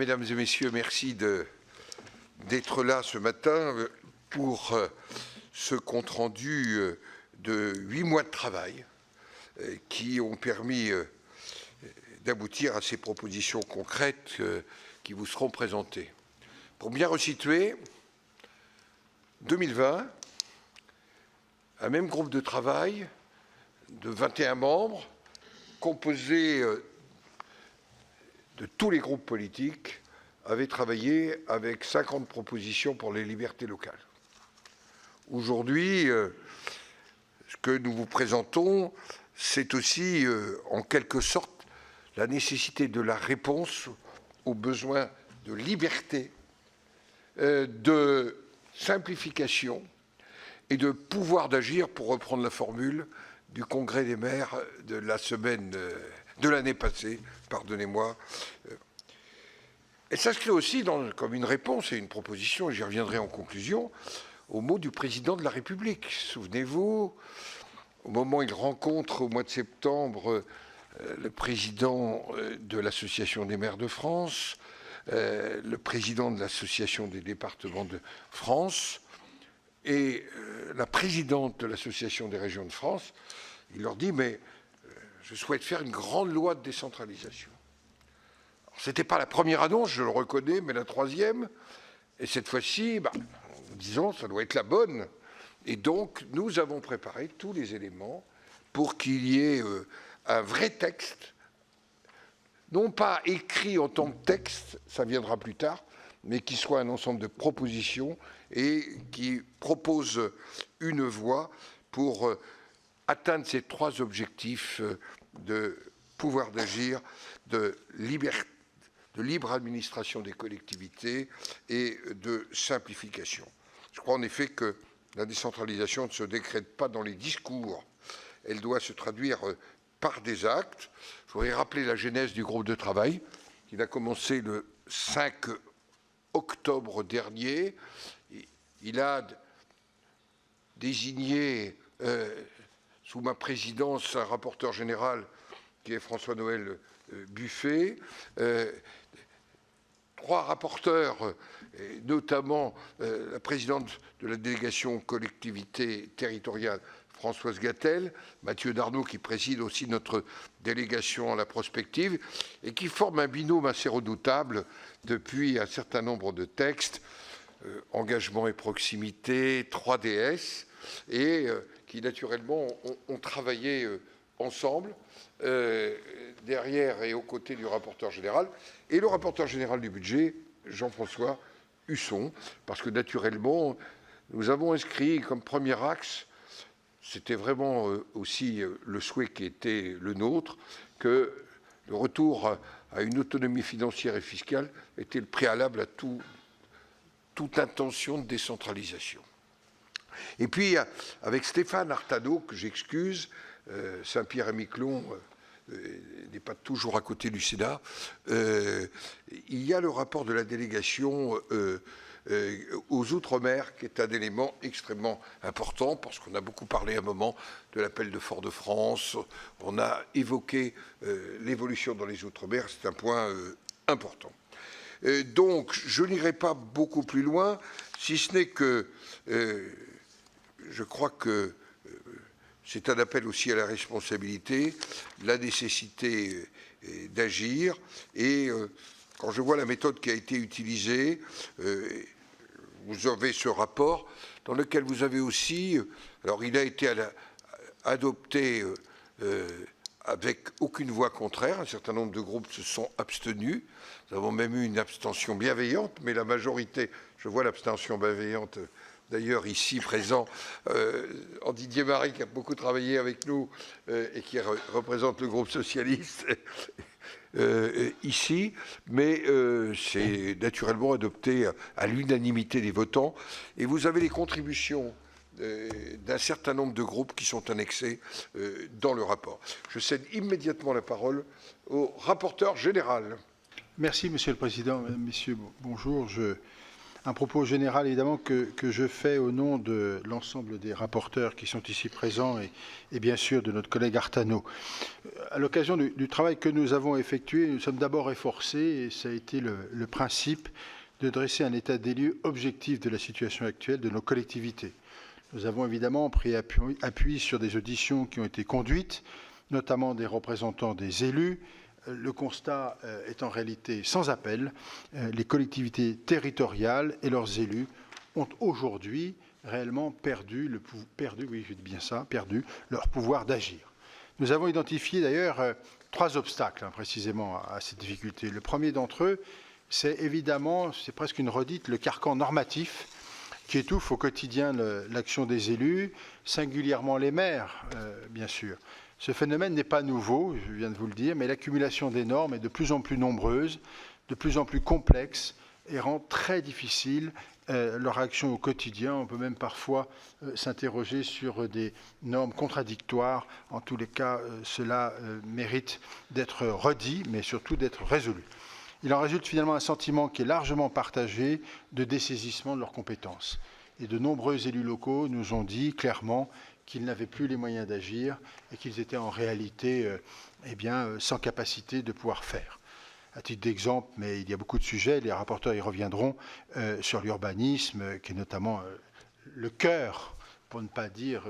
Mesdames et messieurs, merci d'être là ce matin pour ce compte-rendu de 8 mois de travail qui ont permis d'aboutir à ces propositions concrètes qui vous seront présentées. Pour bien resituer, 2020, un même groupe de travail de 21 membres, composé de tous les groupes politiques, avait travaillé avec 50 propositions pour les libertés locales. Aujourd'hui, ce que nous vous présentons, c'est aussi, en quelque sorte, la nécessité de la réponse aux besoins de liberté, de simplification et de pouvoir d'agir, pour reprendre la formule du Congrès des maires de la semaine de l'année passée, pardonnez-moi. Elle s'inscrit aussi comme une réponse et une proposition, et j'y reviendrai en conclusion, aux mots du président de la République. Souvenez-vous, au moment où il rencontre au mois de septembre le président de l'Association des maires de France, le président de l'Association des départements de France et la présidente de l'Association des régions de France, il leur dit « mais je souhaite faire une grande loi de décentralisation ». Ce n'était pas la première annonce, je le reconnais, mais la troisième. Et cette fois-ci, disons, ça doit être la bonne. Et donc, nous avons préparé tous les éléments pour qu'il y ait un vrai texte, non pas écrit en tant que texte, ça viendra plus tard, mais qui soit un ensemble de propositions et qui propose une voie pour atteindre ces trois objectifs de pouvoir d'agir, de liberté, de libre administration des collectivités et de simplification. Je crois en effet que la décentralisation ne se décrète pas dans les discours, elle doit se traduire par des actes. Je voudrais rappeler la genèse du groupe de travail. Il a commencé le 5 octobre dernier. Il a désigné sous ma présidence un rapporteur général qui est François-Noël Buffet, 3 rapporteurs, notamment la présidente de la délégation collectivité territoriale, Françoise Gatel, Mathieu Darnaud, qui préside aussi notre délégation à la prospective, et qui forment un binôme assez redoutable depuis un certain nombre de textes, engagement et proximité, 3DS, et qui naturellement ont travaillé ensemble, derrière et aux côtés du rapporteur général, et le rapporteur général du budget, Jean-François Husson, parce que naturellement, nous avons inscrit comme premier axe, c'était vraiment aussi le souhait qui était le nôtre, que le retour à une autonomie financière et fiscale était le préalable à toute intention de décentralisation. Et puis, avec Stéphane Artano, que j'excuse, Saint-Pierre-et-Miquelon n'est pas toujours à côté du Sénat, il y a le rapport de la délégation aux Outre-mer, qui est un élément extrêmement important, parce qu'on a beaucoup parlé à un moment de l'appel de Fort-de-France, on a évoqué l'évolution dans les Outre-mer, c'est un point important. Donc, je n'irai pas beaucoup plus loin, si ce n'est que je crois que c'est un appel aussi à la responsabilité, la nécessité d'agir. Et quand je vois la méthode qui a été utilisée, vous avez ce rapport dans lequel vous avez aussi, alors il a été adopté avec aucune voix contraire, un certain nombre de groupes se sont abstenus, nous avons même eu une abstention bienveillante, mais la majorité, je vois l'abstention bienveillante d'ailleurs ici présent, en Didier Marie, qui a beaucoup travaillé avec nous et qui représente le groupe socialiste ici, mais c'est naturellement adopté à l'unanimité des votants. Et vous avez les contributions d'un certain nombre de groupes qui sont annexés dans le rapport. Je cède immédiatement la parole au rapporteur général. Merci, Monsieur le Président. Mesdames, Messieurs, bonjour. Un propos général, évidemment, que je fais au nom de l'ensemble des rapporteurs qui sont ici présents et bien sûr de notre collègue Artano. À l'occasion du travail que nous avons effectué, nous sommes d'abord efforcés, et ça a été le principe, de dresser un état des lieux objectif de la situation actuelle de nos collectivités. Nous avons évidemment pris appui sur des auditions qui ont été conduites, notamment des représentants des élus. Le constat est en réalité sans appel. Les collectivités territoriales et leurs élus ont aujourd'hui réellement perdu leur pouvoir d'agir. Nous avons identifié d'ailleurs 3 obstacles précisément à cette difficulté. Le premier d'entre eux, c'est évidemment, c'est presque une redite, le carcan normatif qui étouffe au quotidien l'action des élus, singulièrement les maires, bien sûr. Ce phénomène n'est pas nouveau, je viens de vous le dire, mais l'accumulation des normes est de plus en plus nombreuse, de plus en plus complexe et rend très difficile leur action au quotidien. On peut même parfois s'interroger sur des normes contradictoires. En tous les cas, cela mérite d'être redit, mais surtout d'être résolu. Il en résulte finalement un sentiment qui est largement partagé de dessaisissement de leurs compétences. Et de nombreux élus locaux nous ont dit clairement qu'ils n'avaient plus les moyens d'agir et qu'ils étaient en réalité sans capacité de pouvoir faire. À titre d'exemple, mais il y a beaucoup de sujets, les rapporteurs y reviendront, sur l'urbanisme, qui est notamment le cœur, pour ne pas dire,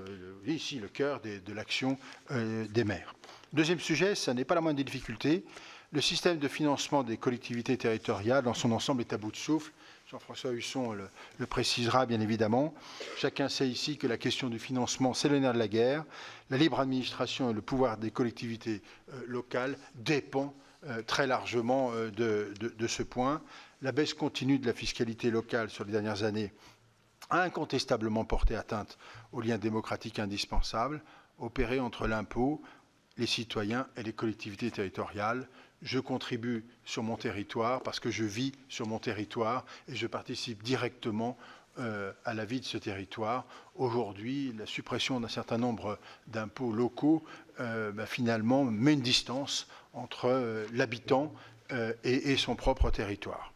le cœur de l'action des maires. Deuxième sujet, ce n'est pas la moindre des difficultés. Le système de financement des collectivités territoriales dans son ensemble est à bout de souffle. Jean-François Husson le précisera bien évidemment. Chacun sait ici que la question du financement, c'est le nerf de la guerre. La libre administration et le pouvoir des collectivités locales dépend très largement de ce point. La baisse continue de la fiscalité locale sur les dernières années a incontestablement porté atteinte aux liens démocratiques indispensables opérés entre l'impôt, les citoyens et les collectivités territoriales. Je contribue sur mon territoire parce que je vis sur mon territoire et je participe directement à la vie de ce territoire. Aujourd'hui, la suppression d'un certain nombre d'impôts locaux finalement met une distance entre l'habitant et son propre territoire.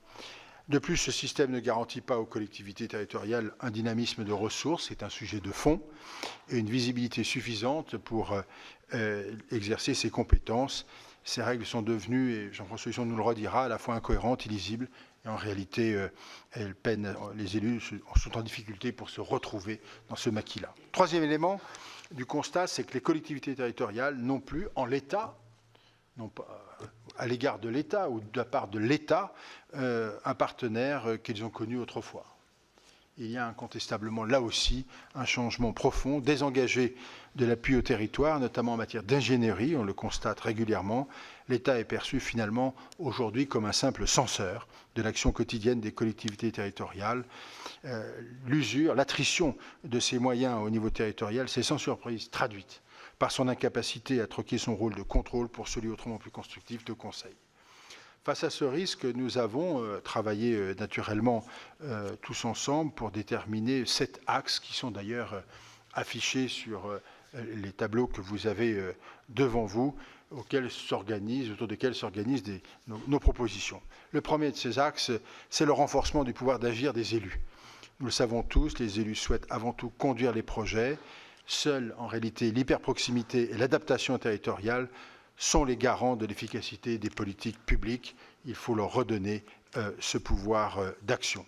De plus, ce système ne garantit pas aux collectivités territoriales un dynamisme de ressources, c'est un sujet de fond, et une visibilité suffisante pour exercer ses compétences. Ces règles sont devenues, et Jean-François Husson nous le redira, à la fois incohérentes, illisibles, et en réalité, elles peinent, les élus sont en difficulté pour se retrouver dans ce maquis-là. Troisième élément du constat, c'est que les collectivités territoriales n'ont plus, en l'état, non pas à l'égard de l'État ou de la part de l'État, un partenaire qu'ils ont connu autrefois. Il y a incontestablement là aussi un changement profond, désengagé de l'appui au territoire, notamment en matière d'ingénierie, on le constate régulièrement. L'État est perçu finalement aujourd'hui comme un simple censeur de l'action quotidienne des collectivités territoriales. L'usure, l'attrition de ces moyens au niveau territorial s'est sans surprise traduite par son incapacité à troquer son rôle de contrôle pour celui autrement plus constructif de conseil. Face à ce risque, nous avons travaillé naturellement tous ensemble pour déterminer 7 axes qui sont d'ailleurs affichés sur les tableaux que vous avez devant vous, autour desquels s'organisent nos propositions. Le premier de ces axes, c'est le renforcement du pouvoir d'agir des élus. Nous le savons tous, les élus souhaitent avant tout conduire les projets. Seuls, en réalité, l'hyperproximité et l'adaptation territoriale sont les garants de l'efficacité des politiques publiques. Il faut leur redonner ce pouvoir d'action.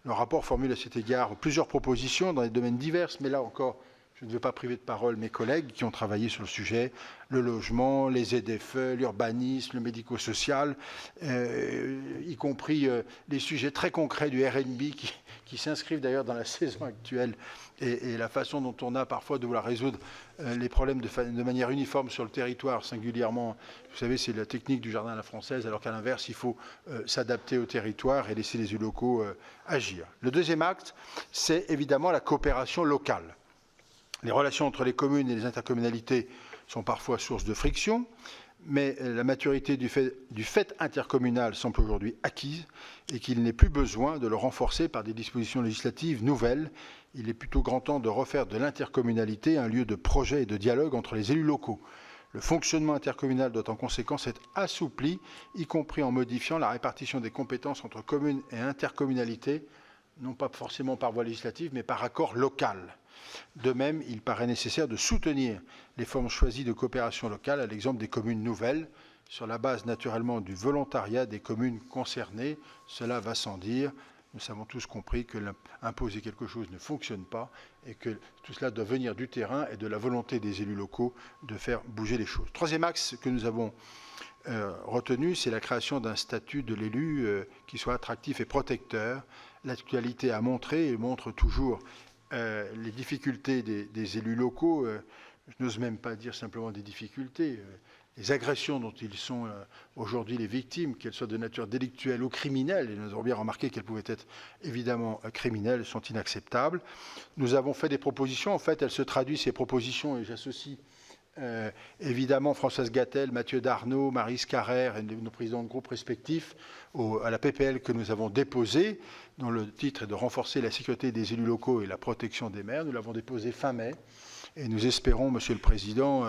Le rapport formule à cet égard plusieurs propositions dans des domaines divers, mais là encore, je ne veux pas priver de parole mes collègues qui ont travaillé sur le sujet, le logement, les ZFE, l'urbanisme, le médico-social, y compris les sujets très concrets du RNB qui s'inscrivent d'ailleurs dans la saison actuelle et la façon dont on a parfois de vouloir résoudre les problèmes de manière uniforme sur le territoire, singulièrement, vous savez, c'est la technique du jardin à la française, alors qu'à l'inverse, il faut s'adapter au territoire et laisser les élus locaux agir. Le deuxième acte, c'est évidemment la coopération locale. Les relations entre les communes et les intercommunalités sont parfois source de friction, mais la maturité du fait intercommunal semble aujourd'hui acquise et qu'il n'est plus besoin de le renforcer par des dispositions législatives nouvelles. Il est plutôt grand temps de refaire de l'intercommunalité un lieu de projet et de dialogue entre les élus locaux. Le fonctionnement intercommunal doit en conséquence être assoupli, y compris en modifiant la répartition des compétences entre communes et intercommunalités, non pas forcément par voie législative, mais par accord local. De même, il paraît nécessaire de soutenir les formes choisies de coopération locale, à l'exemple des communes nouvelles, sur la base naturellement du volontariat des communes concernées. Cela va sans dire. Nous avons tous compris que imposer quelque chose ne fonctionne pas et que tout cela doit venir du terrain et de la volonté des élus locaux de faire bouger les choses. Troisième axe que nous avons retenu, c'est la création d'un statut de l'élu qui soit attractif et protecteur. L'actualité a montré et montre toujours les difficultés des élus locaux. Je n'ose même pas dire simplement des difficultés. Les agressions dont ils sont aujourd'hui les victimes, qu'elles soient de nature délictuelle ou criminelle, et nous avons bien remarqué qu'elles pouvaient être évidemment criminelles, sont inacceptables. Nous avons fait des propositions. En fait, elles se traduisent, ces propositions, et j'associe évidemment Françoise Gatel, Mathieu Darnaud, Maryse Carrère et nos présidents de groupe respectifs à la PPL que nous avons déposée, dont le titre est de renforcer la sécurité des élus locaux et la protection des maires. Nous l'avons déposée fin mai. Et nous espérons, Monsieur le Président,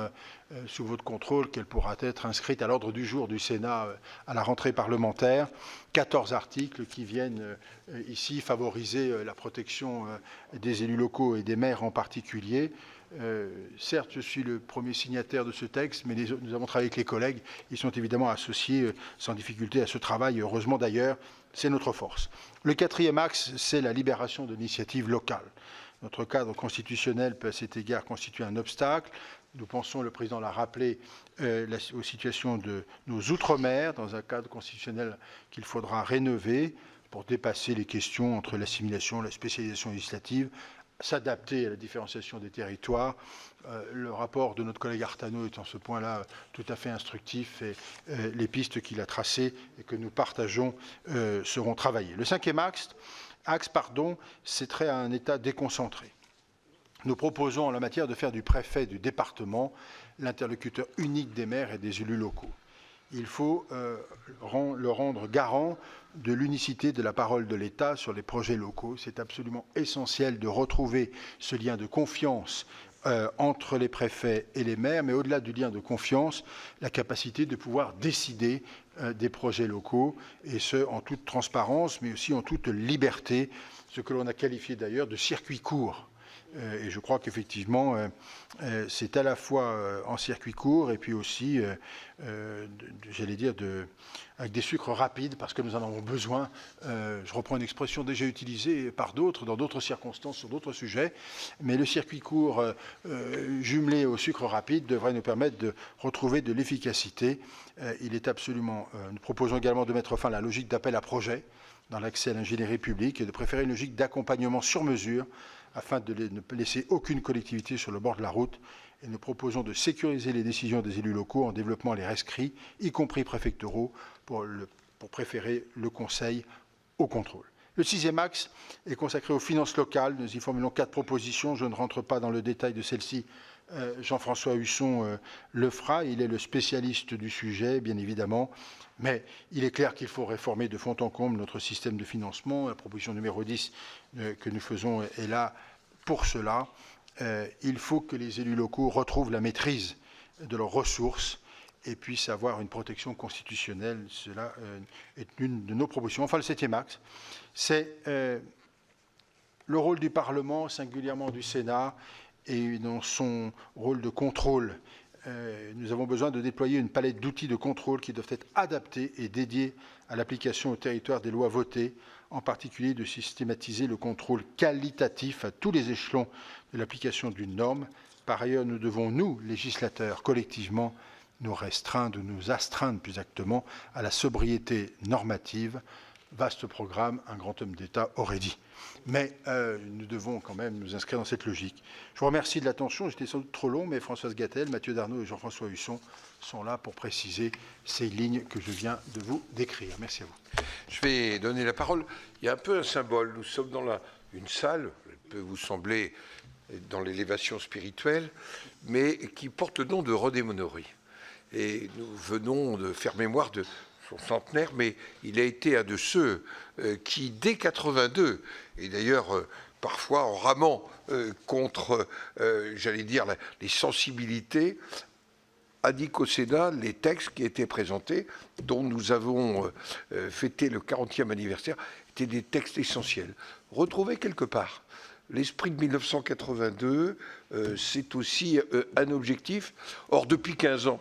sous votre contrôle, qu'elle pourra être inscrite à l'ordre du jour du Sénat à la rentrée parlementaire. 14 articles qui viennent ici favoriser la protection des élus locaux et des maires en particulier. Certes, je suis le premier signataire de ce texte, mais nous avons travaillé avec les collègues. Ils sont évidemment associés sans difficulté à ce travail. Heureusement d'ailleurs, c'est notre force. Le quatrième axe, c'est la libération de l'initiative locale. Notre cadre constitutionnel peut à cet égard constituer un obstacle. Nous pensons, le Président l'a rappelé, aux situations de nos outre-mer, dans un cadre constitutionnel qu'il faudra rénover pour dépasser les questions entre l'assimilation et la spécialisation législative, s'adapter à la différenciation des territoires. Le rapport de notre collègue Artano est en ce point-là tout à fait instructif et les pistes qu'il a tracées et que nous partageons seront travaillées. Le cinquième axe, c'est trait à un État déconcentré. Nous proposons en la matière de faire du préfet du département l'interlocuteur unique des maires et des élus locaux. Il faut le rendre garant de l'unicité de la parole de l'État sur les projets locaux. C'est absolument essentiel de retrouver ce lien de confiance entre les préfets et les maires, mais au-delà du lien de confiance, la capacité de pouvoir décider des projets locaux, et ce, en toute transparence, mais aussi en toute liberté, ce que l'on a qualifié d'ailleurs de circuit court. Et je crois qu'effectivement, c'est à la fois en circuit court et puis aussi, j'allais dire, avec des sucres rapides, parce que nous en avons besoin. Je reprends une expression déjà utilisée par d'autres, dans d'autres circonstances, sur d'autres sujets. Mais le circuit court jumelé au sucre rapide devrait nous permettre de retrouver de l'efficacité. Il est absolument... nous proposons également de mettre fin à la logique d'appel à projet dans l'accès à l'ingénierie publique et de préférer une logique d'accompagnement sur mesure afin de ne laisser aucune collectivité sur le bord de la route. Et nous proposons de sécuriser les décisions des élus locaux en développant les rescrits, y compris préfectoraux, pour préférer le conseil au contrôle. Le sixième axe est consacré aux finances locales. Nous y formulons 4 propositions. Je ne rentre pas dans le détail de celles-ci. Jean-François Husson le fera. Il est le spécialiste du sujet, bien évidemment. Mais il est clair qu'il faut réformer de fond en comble notre système de financement. La proposition numéro 10 que nous faisons est là pour cela. Il faut que les élus locaux retrouvent la maîtrise de leurs ressources et puissent avoir une protection constitutionnelle. Cela est une de nos propositions. Enfin, le 7e axe, c'est le rôle du Parlement, singulièrement du Sénat, et dans son rôle de contrôle. Nous avons besoin de déployer une palette d'outils de contrôle qui doivent être adaptés et dédiés à l'application au territoire des lois votées, en particulier de systématiser le contrôle qualitatif à tous les échelons de l'application d'une norme. Par ailleurs, nous devons, nous, législateurs, collectivement, nous astreindre plus exactement à la sobriété normative. Vaste programme, un grand homme d'État aurait dit. Mais nous devons quand même nous inscrire dans cette logique. Je vous remercie de l'attention. J'étais sans doute trop long, mais Françoise Gatel, Mathieu Darnaud et Jean-François Husson sont là pour préciser ces lignes que je viens de vous décrire. Merci à vous. Je vais donner la parole. Il y a un peu un symbole. Nous sommes dans une salle, elle peut vous sembler dans l'élévation spirituelle, mais qui porte le nom de René Monory. Et nous venons de faire mémoire de son centenaire, mais il a été un de ceux qui, dès 82, et d'ailleurs parfois en ramant contre, j'allais dire, les sensibilités, indique au Sénat les textes qui étaient présentés, dont nous avons fêté le 40e anniversaire, étaient des textes essentiels. Retrouvés quelque part. L'esprit de 1982, c'est aussi un objectif. Or, depuis 15 ans,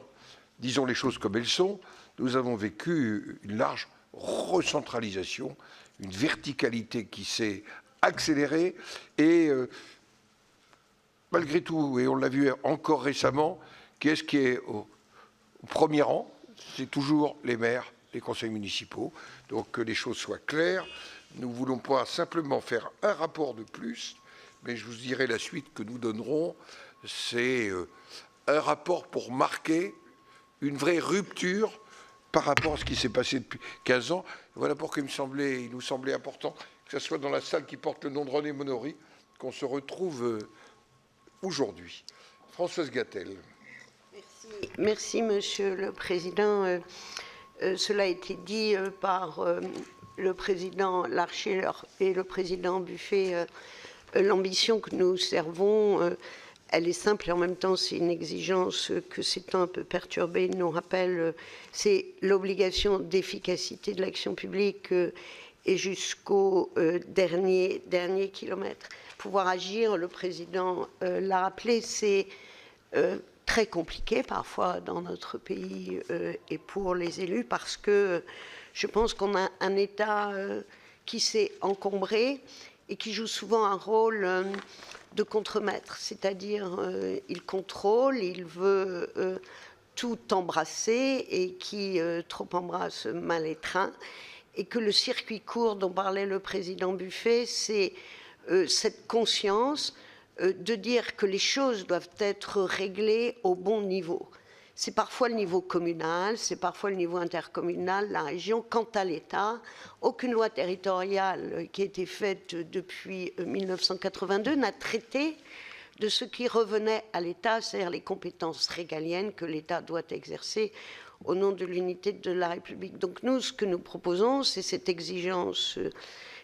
disons les choses comme elles sont, nous avons vécu une large recentralisation, une verticalité qui s'est accélérée et malgré tout, et on l'a vu encore récemment, qui est au premier rang? C'est toujours les maires, les conseils municipaux. Donc que les choses soient claires. Nous ne voulons pas simplement faire un rapport de plus, mais je vous dirai la suite que nous donnerons. C'est un rapport pour marquer une vraie rupture par rapport à ce qui s'est passé depuis 15 ans. Voilà pourquoi il nous semblait important que ce soit dans la salle qui porte le nom de René Monory qu'on se retrouve aujourd'hui. Françoise Gatel. Merci, Monsieur le Président. Cela a été dit par le Président Larcher et le Président Buffet. L'ambition que nous servons, elle est simple et en même temps c'est une exigence que ces temps un peu perturbés nous rappellent. C'est l'obligation d'efficacité de l'action publique et jusqu'au dernier kilomètre. Pouvoir agir, le Président l'a rappelé, c'est très compliqué parfois dans notre pays et pour les élus parce que je pense qu'on a un État qui s'est encombré et qui joue souvent un rôle de contremaître, c'est-à-dire il contrôle, il veut tout embrasser et qui trop embrasse mal étreint, et que le circuit court dont parlait le président Buffet, c'est cette conscience de dire que les choses doivent être réglées au bon niveau. C'est parfois le niveau communal, c'est parfois le niveau intercommunal, la région. Quant à l'État, aucune loi territoriale qui a été faite depuis 1982 n'a traité de ce qui revenait à l'État, c'est-à-dire les compétences régaliennes que l'État doit exercer au nom de l'unité de la République. Donc nous, ce que nous proposons, c'est cette exigence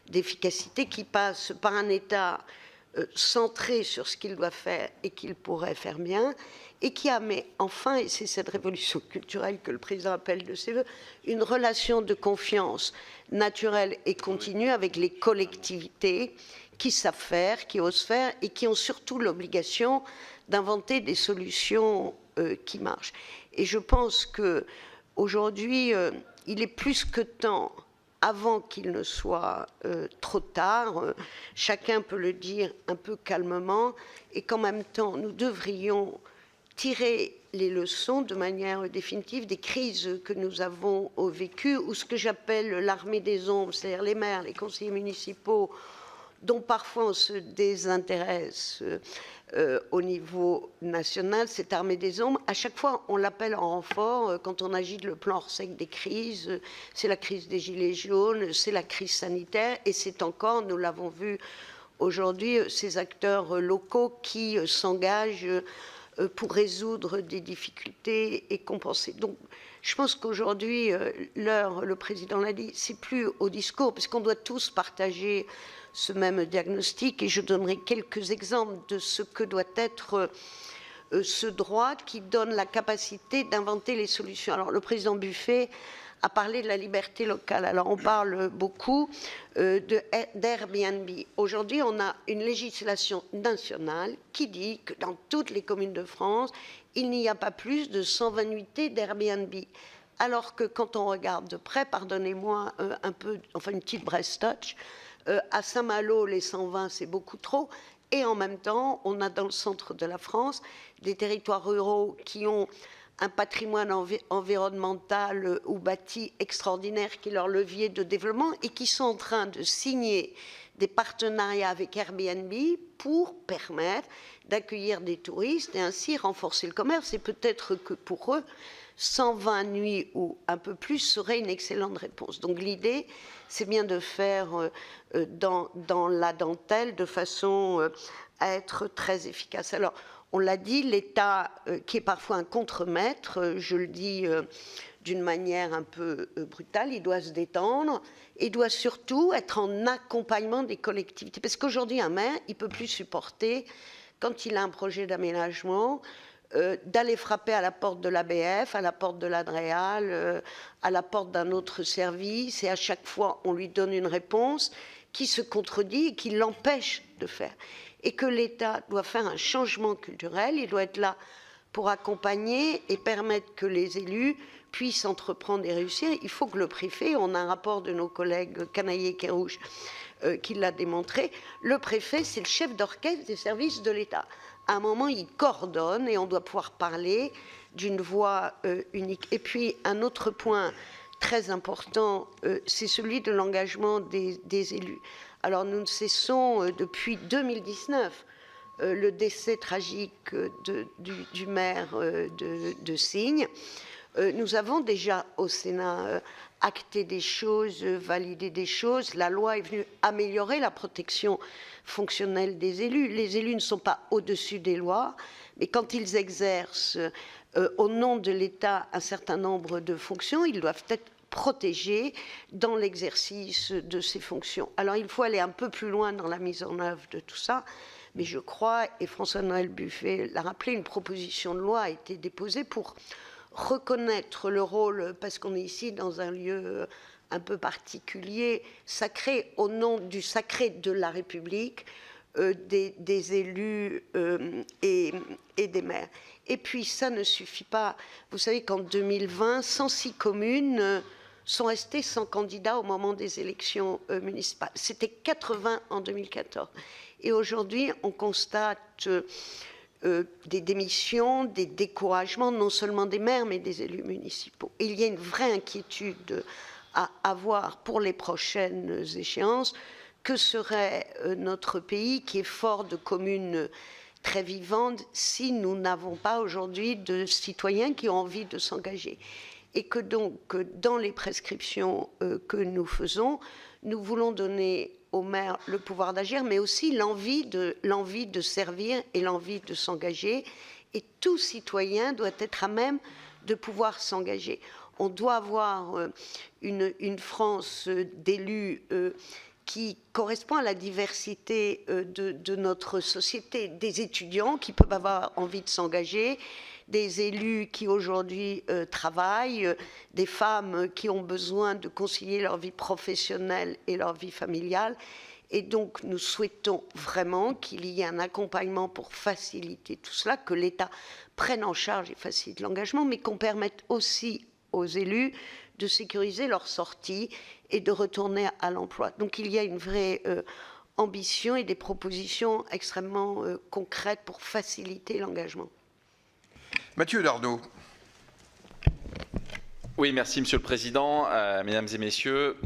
d'efficacité qui passe par un État centré sur ce qu'il doit faire et qu'il pourrait faire bien, et qui a, mais enfin, et c'est cette révolution culturelle que le président appelle de ses voeux, une relation de confiance naturelle et continue avec les collectivités qui savent faire, qui osent faire, et qui ont surtout l'obligation d'inventer des solutions qui marchent. Et je pense qu'aujourd'hui, il est plus que temps, avant qu'il ne soit trop tard, chacun peut le dire un peu calmement, et qu'en même temps, nous devrions tirer les leçons de manière définitive des crises que nous avons vécues, ou ce que j'appelle l'armée des ombres, c'est-à-dire les maires, les conseillers municipaux, dont parfois on se désintéresse au niveau national, cette armée des ombres. À chaque fois, on l'appelle en renfort quand on agite le plan Orsec des crises. C'est la crise des gilets jaunes, c'est la crise sanitaire, et c'est encore, nous l'avons vu aujourd'hui, ces acteurs locaux qui s'engagent pour résoudre des difficultés et compenser. Donc, je pense qu'aujourd'hui, l'heure, le président l'a dit, c'est plus au discours, parce qu'on doit tous partager ce même diagnostic, et je donnerai quelques exemples de ce que doit être ce droit qui donne la capacité d'inventer les solutions. Alors, le président Buffet a parlé de la liberté locale. Alors, on parle beaucoup d'Airbnb. Aujourd'hui, on a une législation nationale qui dit que dans toutes les communes de France, il n'y a pas plus de 120 nuitées d'Airbnb. Alors que quand on regarde de près, pardonnez-moi un peu, enfin une petite brestoche, à Saint-Malo, les 120, c'est beaucoup trop. Et en même temps, on a dans le centre de la France des territoires ruraux qui ont un patrimoine environnemental ou bâti extraordinaire qui est leur levier de développement et qui sont en train de signer des partenariats avec Airbnb pour permettre d'accueillir des touristes et ainsi renforcer le commerce. Et peut-être que pour eux, 120 nuits ou un peu plus serait une excellente réponse. Donc l'idée, c'est bien de faire dans la dentelle de façon à être très efficace. Alors, on l'a dit, l'État, qui est parfois un contremaître, je le dis d'une manière un peu brutale, il doit se détendre et doit surtout être en accompagnement des collectivités. Parce qu'aujourd'hui, un maire, il ne peut plus supporter, quand il a un projet d'aménagement, d'aller frapper à la porte de l'ABF, à la porte de l'ADREAL, à la porte d'un autre service, et à chaque fois on lui donne une réponse qui se contredit et qui l'empêche de faire. Et que l'État doit faire un changement culturel, il doit être là pour accompagner et permettre que les élus puissent entreprendre et réussir. Il faut que le préfet, on a un rapport de nos collègues Canaillé-Kérouche qui l'a démontré, le préfet c'est le chef d'orchestre des services de l'État. À un moment, il coordonne et on doit pouvoir parler d'une voix unique. Et puis, un autre point très important, c'est celui de l'engagement des élus. Alors, nous ne cessons, depuis 2019, le décès tragique du maire de Signes. Nous avons déjà, au Sénat, acté des choses, validé des choses. La loi est venue améliorer la protection fonctionnelle des élus. Les élus ne sont pas au-dessus des lois, mais quand ils exercent au nom de l'État un certain nombre de fonctions, ils doivent être protégés dans l'exercice de ces fonctions. Alors il faut aller un peu plus loin dans la mise en œuvre de tout ça, mais je crois, et François-Noël Buffet l'a rappelé, une proposition de loi a été déposée pour reconnaître le rôle, parce qu'on est ici dans un lieu un peu particulier, sacré, au nom du sacré de la République, des élus et des maires. Et puis ça ne suffit pas. Vous savez qu'en 2020, 106 communes sont restées sans candidat au moment des élections municipales. C'était 80 en 2014. Et aujourd'hui, on constate des démissions, des découragements, non seulement des maires, mais des élus municipaux. Et il y a une vraie inquiétude à avoir pour les prochaines échéances. Que serait notre pays, qui est fort de communes très vivantes, si nous n'avons pas aujourd'hui de citoyens qui ont envie de s'engager? Et que donc, dans les prescriptions que nous faisons, nous voulons donner aux maires le pouvoir d'agir, mais aussi l'envie de servir et l'envie de s'engager. Et tout citoyen doit être à même de pouvoir s'engager. On doit avoir une France d'élus qui correspond à la diversité de notre société, des étudiants qui peuvent avoir envie de s'engager, des élus qui aujourd'hui travaillent, des femmes qui ont besoin de concilier leur vie professionnelle et leur vie familiale. Et donc nous souhaitons vraiment qu'il y ait un accompagnement pour faciliter tout cela, que l'État prenne en charge et facilite l'engagement, mais qu'on permette aussi aux élus de sécuriser leur sortie et de retourner à l'emploi. Donc il y a une vraie ambition et des propositions extrêmement concrètes pour faciliter l'engagement. Mathieu Darnaud. Oui, merci Monsieur le Président. Mesdames et Messieurs,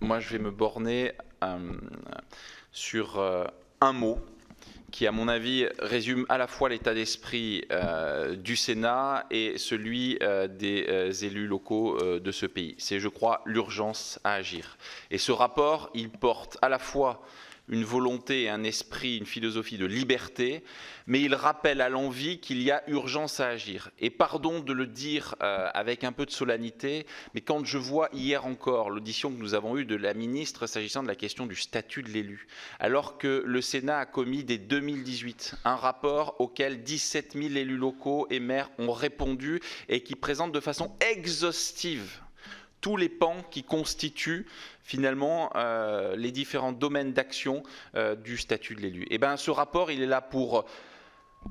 moi je vais me borner sur un mot qui, à mon avis, résume à la fois l'état d'esprit du Sénat et celui des élus locaux de ce pays. C'est, je crois, l'urgence à agir. Et ce rapport, il porte à la fois une volonté, un esprit, une philosophie de liberté, mais il rappelle à l'envi qu'il y a urgence à agir. Et pardon de le dire avec un peu de solennité, mais quand je vois hier encore l'audition que nous avons eue de la ministre s'agissant de la question du statut de l'élu, alors que le Sénat a commis dès 2018 un rapport auquel 17 000 élus locaux et maires ont répondu et qui présente de façon exhaustive tous les pans qui constituent finalement les différents domaines d'action du statut de l'élu. Et bien, ce rapport, il est là pour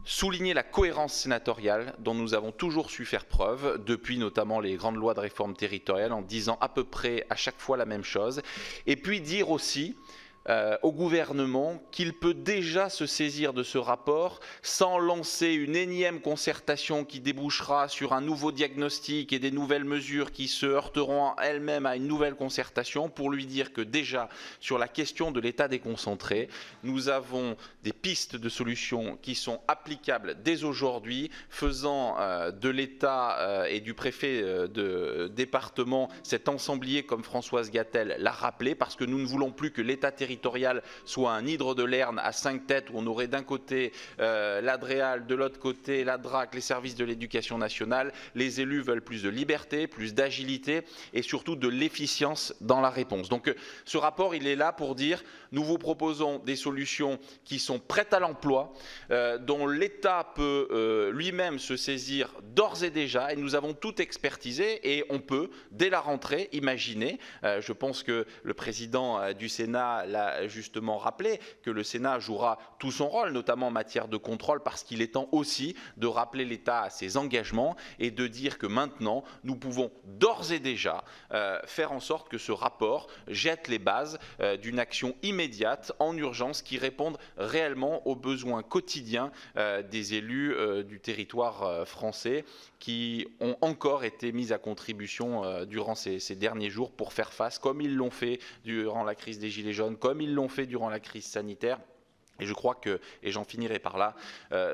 souligner la cohérence sénatoriale dont nous avons toujours su faire preuve, depuis notamment les grandes lois de réforme territoriale, en disant à peu près à chaque fois la même chose, et puis dire aussi au gouvernement qu'il peut déjà se saisir de ce rapport sans lancer une énième concertation qui débouchera sur un nouveau diagnostic et des nouvelles mesures qui se heurteront elles-mêmes à une nouvelle concertation, pour lui dire que déjà sur la question de l'État déconcentré, nous avons des pistes de solutions qui sont applicables dès aujourd'hui, faisant de l'État et du préfet de département cet ensemblier comme Françoise Gatel l'a rappelé, parce que nous ne voulons plus que l'État territorial territorial soit un hydre de Lerne à 5 têtes, où on aurait d'un côté l'Adréal, de l'autre côté la DRAC, les services de l'éducation nationale. Les élus veulent plus de liberté, plus d'agilité et surtout de l'efficience dans la réponse. Donc ce rapport, il est là pour dire nous vous proposons des solutions qui sont prêtes à l'emploi, dont l'État peut lui-même se saisir d'ores et déjà, et nous avons tout expertisé et on peut, dès la rentrée, imaginer, je pense que le président du Sénat l'a justement rappelé, que le Sénat jouera tout son rôle, notamment en matière de contrôle, parce qu'il est temps aussi de rappeler l'État à ses engagements et de dire que maintenant, nous pouvons d'ores et déjà faire en sorte que ce rapport jette les bases d'une action immédiate, en urgence, qui réponde réellement aux besoins quotidiens des élus du territoire français qui ont encore été mis à contribution durant ces derniers jours pour faire face, comme ils l'ont fait durant la crise des Gilets jaunes, comme ils l'ont fait durant la crise sanitaire. Et je crois que, et j'en finirai par là,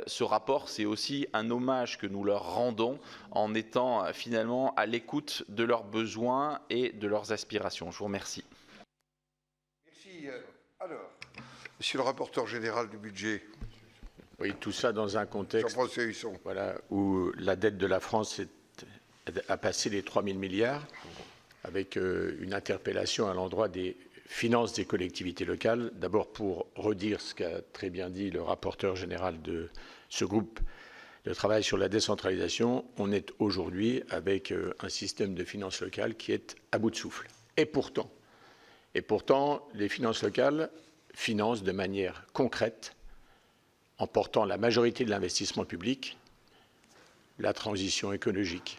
ce rapport, c'est aussi un hommage que nous leur rendons en étant finalement à l'écoute de leurs besoins et de leurs aspirations. Je vous remercie. Merci. Alors, monsieur le rapporteur général du budget. Oui, tout ça dans un contexte voilà, où la dette de la France a passé les 3 000 milliards, avec une interpellation à l'endroit des finances des collectivités locales. D'abord pour redire ce qu'a très bien dit le rapporteur général de ce groupe de travail sur la décentralisation, on est aujourd'hui avec un système de finances locales qui est à bout de souffle. Et pourtant, les finances locales financent de manière concrète, en portant la majorité de l'investissement public, la transition écologique,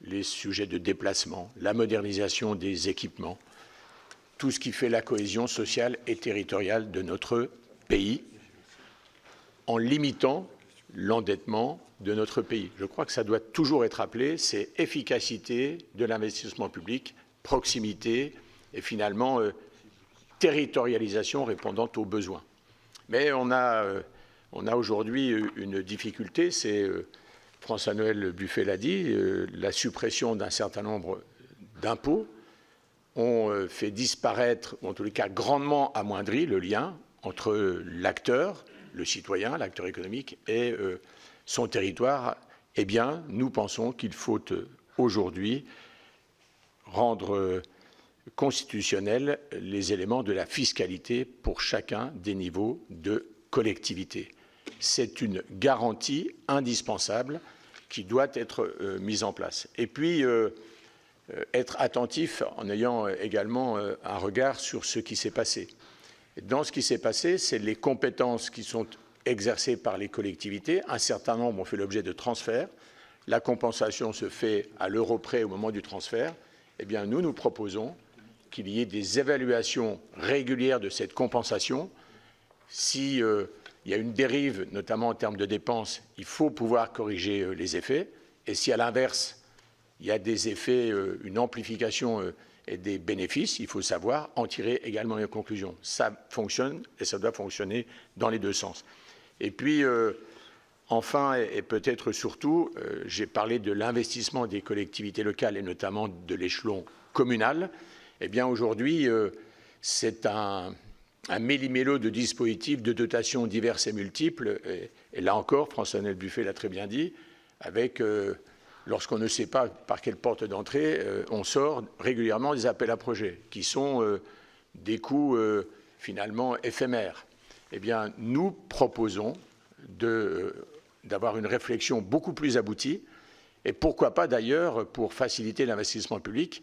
les sujets de déplacement, la modernisation des équipements, tout ce qui fait la cohésion sociale et territoriale de notre pays, en limitant l'endettement de notre pays. Je crois que ça doit toujours être appelé, c'est efficacité de l'investissement public, proximité et finalement territorialisation répondant aux besoins. Mais on a aujourd'hui une difficulté, c'est, François-Noël Buffet l'a dit, la suppression d'un certain nombre d'impôts ont fait disparaître, ou en tous les cas grandement amoindri le lien entre l'acteur, le citoyen, l'acteur économique et son territoire. Eh bien, nous pensons qu'il faut aujourd'hui rendre constitutionnels les éléments de la fiscalité pour chacun des niveaux de collectivité. C'est une garantie indispensable qui doit être mise en place. Et puis, être attentif en ayant également un regard sur ce qui s'est passé. Et dans ce qui s'est passé, c'est les compétences qui sont exercées par les collectivités. Un certain nombre ont fait l'objet de transferts. La compensation se fait à l'euro près au moment du transfert. Eh bien, nous proposons qu'il y ait des évaluations régulières de cette compensation. Si il y a une dérive, notamment en termes de dépenses, il faut pouvoir corriger les effets. Et si, à l'inverse, il y a des effets, une amplification et des bénéfices, il faut savoir en tirer également les conclusions. Ça fonctionne et ça doit fonctionner dans les deux sens. Et puis, enfin, et peut-être surtout, j'ai parlé de l'investissement des collectivités locales et notamment de l'échelon communal. Eh bien, aujourd'hui, c'est un méli-mélo de dispositifs, de dotations diverses et multiples. Et là encore, François-Noël Buffet l'a très bien dit, avec, lorsqu'on ne sait pas par quelle porte d'entrée, on sort régulièrement des appels à projets, qui sont des coûts finalement éphémères. Eh bien, nous proposons d'avoir une réflexion beaucoup plus aboutie, et pourquoi pas d'ailleurs, pour faciliter l'investissement public,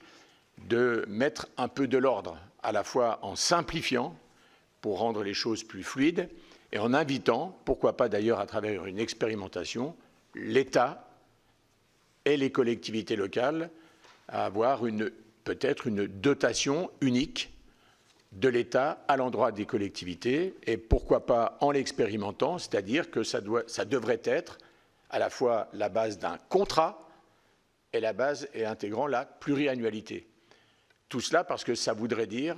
de mettre un peu de l'ordre, à la fois en simplifiant, pour rendre les choses plus fluides, et en invitant, pourquoi pas d'ailleurs à travers une expérimentation, l'État et les collectivités locales à avoir peut-être une dotation unique de l'État à l'endroit des collectivités, et pourquoi pas en l'expérimentant, c'est-à-dire que ça devrait être à la fois la base d'un contrat et la base et intégrant la pluriannualité. Tout cela parce que ça voudrait dire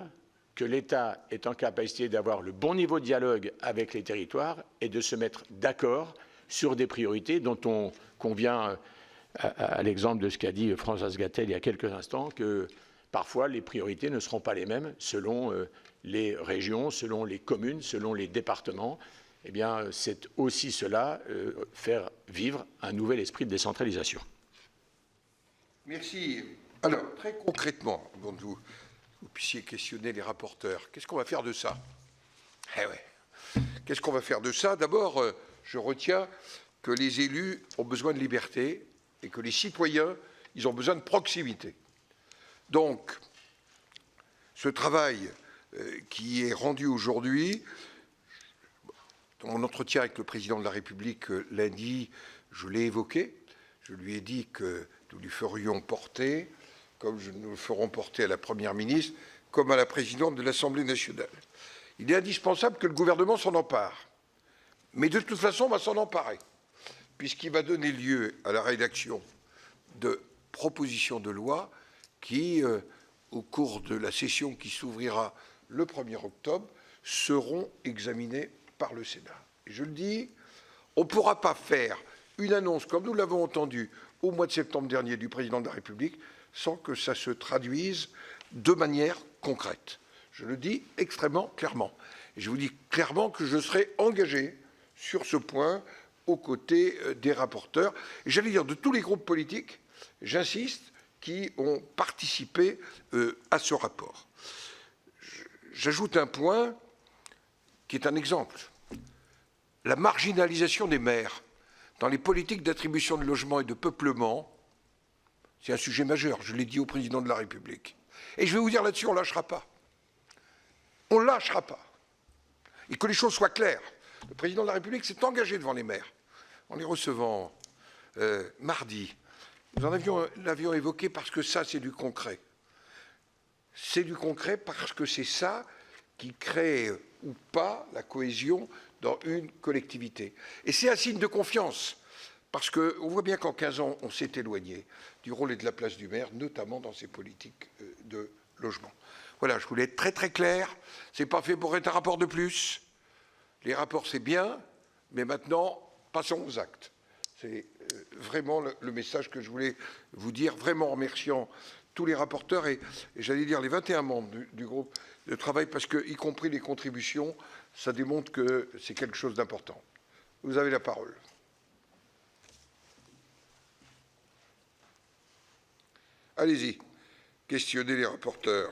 que l'État est en capacité d'avoir le bon niveau de dialogue avec les territoires et de se mettre d'accord sur des priorités dont on convient, à l'exemple de ce qu'a dit Françoise Gatel il y a quelques instants, que parfois les priorités ne seront pas les mêmes selon les régions, selon les communes, selon les départements. Eh bien, c'est aussi cela, faire vivre un nouvel esprit de décentralisation. Merci. Alors, très concrètement, avant que vous puissiez questionner les rapporteurs, qu'est-ce qu'on va faire de ça? Eh ouais. Qu'est-ce qu'on va faire de ça? D'abord, je retiens que les élus ont besoin de liberté et que les citoyens, ils ont besoin de proximité. Donc, ce travail qui est rendu aujourd'hui, dans mon entretien avec le président de la République lundi, je l'ai évoqué. Je lui ai dit que nous lui ferions porter, comme nous le ferons porter à la Première ministre, comme à la présidente de l'Assemblée nationale. Il est indispensable que le gouvernement s'en empare. Mais de toute façon, on va s'en emparer, puisqu'il va donner lieu à la rédaction de propositions de loi qui, au cours de la session qui s'ouvrira le 1er octobre, seront examinées par le Sénat. Et je le dis, on ne pourra pas faire une annonce, comme nous l'avons entendu au mois de septembre dernier du président de la République, sans que ça se traduise de manière concrète. Je le dis extrêmement clairement. Et je vous dis clairement que je serai engagé sur ce point aux côtés des rapporteurs, et j'allais dire de tous les groupes politiques, j'insiste, qui ont participé à ce rapport. J'ajoute un point qui est un exemple. La marginalisation des maires dans les politiques d'attribution de logements et de peuplement, c'est un sujet majeur, je l'ai dit au président de la République. Et je vais vous dire là-dessus, on ne lâchera pas. On ne lâchera pas. Et que les choses soient claires. Le président de la République s'est engagé devant les maires. En les recevant mardi, nous en l'avions évoqué parce que ça, c'est du concret. C'est du concret parce que c'est ça qui crée ou pas la cohésion dans une collectivité. Et c'est un signe de confiance, parce qu'on voit bien qu'en 15 ans, on s'est éloigné du rôle et de la place du maire, notamment dans ces politiques de logement. Voilà, je voulais être très très clair. C'est pas fait pour être un rapport de plus. Les rapports, c'est bien, mais maintenant, passons aux actes. C'est vraiment le message que je voulais vous dire, vraiment en remerciant tous les rapporteurs et j'allais dire les 21 membres du groupe de travail, parce que, y compris les contributions, ça démontre que c'est quelque chose d'important. Vous avez la parole. Allez-y, questionnez les rapporteurs.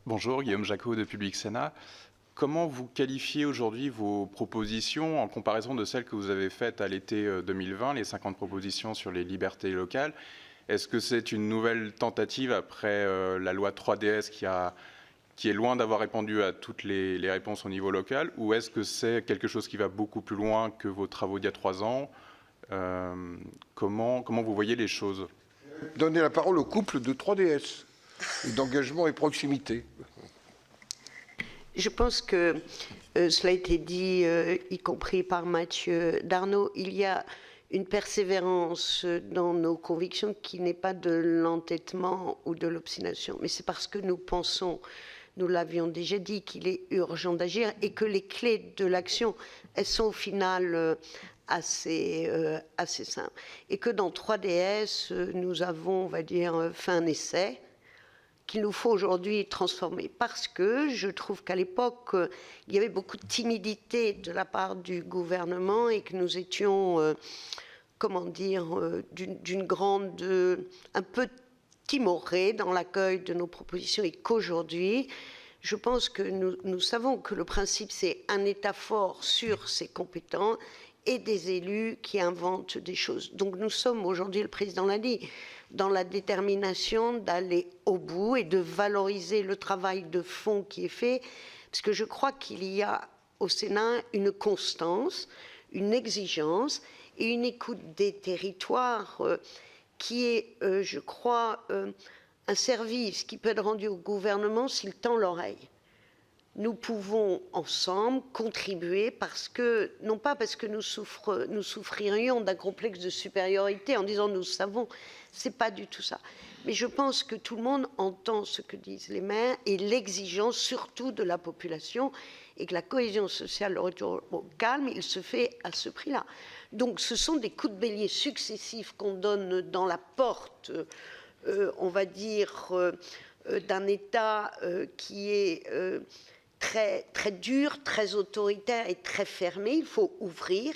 Bonjour, Guillaume Jacot de Public Sénat. Comment vous qualifiez aujourd'hui vos propositions en comparaison de celles que vous avez faites à l'été 2020, les 50 propositions sur les libertés locales? Est-ce que c'est une nouvelle tentative après la loi 3DS qui est loin d'avoir répondu à toutes les réponses au niveau local, ou est-ce que c'est quelque chose qui va beaucoup plus loin que vos travaux d'il y a 3 ans? Comment vous voyez les choses? Donnez la parole au couple de 3DS, d'engagement et proximité. Je pense que cela a été dit, y compris par Mathieu Darnaud, il y a une persévérance dans nos convictions qui n'est pas de l'entêtement ou de l'obstination, mais c'est parce que nous pensons, nous l'avions déjà dit, qu'il est urgent d'agir et que les clés de l'action, elles sont au final assez simples. Et que dans 3DS, nous avons, on va dire, fait un essai qu'il nous faut aujourd'hui transformer. Parce que je trouve qu'à l'époque, il y avait beaucoup de timidité de la part du gouvernement et que nous étions, comment dire, d'une grande, un peu timorés dans l'accueil de nos propositions et qu'aujourd'hui, je pense que nous savons que le principe, c'est un État fort sur ses compétences et des élus qui inventent des choses. Donc nous sommes aujourd'hui, le président l'a dit, dans la détermination d'aller au bout et de valoriser le travail de fond qui est fait, parce que je crois qu'il y a au Sénat une constance, une exigence et une écoute des territoires qui est, je crois, un service qui peut être rendu au gouvernement s'il tend l'oreille. nous pouvons ensemble contribuer parce que, non pas parce que nous souffririons d'un complexe de supériorité en disant nous savons, c'est pas du tout ça. Mais je pense que tout le monde entend ce que disent les maires et l'exigence surtout de la population et que la cohésion sociale, le retour au calme, il se fait à ce prix-là. Donc ce sont des coups de bélier successifs qu'on donne dans la porte, on va dire, d'un État qui est très, très dur, très autoritaire et très fermé. Il faut ouvrir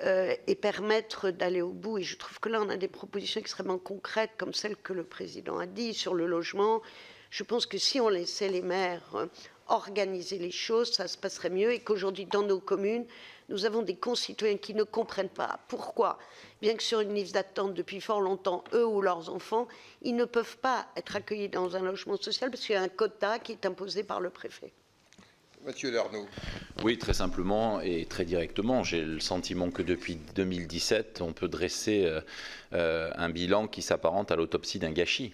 et permettre d'aller au bout. Et je trouve que là, on a des propositions extrêmement concrètes, comme celle que le président a dit sur le logement. Je pense que si on laissait les maires organiser les choses, ça se passerait mieux. Et qu'aujourd'hui, dans nos communes, nous avons des concitoyens qui ne comprennent pas pourquoi, bien que sur une liste d'attente depuis fort longtemps, eux ou leurs enfants, ils ne peuvent pas être accueillis dans un logement social parce qu'il y a un quota qui est imposé par le préfet. Monsieur Darnaud. Oui, très simplement et très directement. J'ai le sentiment que depuis 2017, on peut dresser un bilan qui s'apparente à l'autopsie d'un gâchis.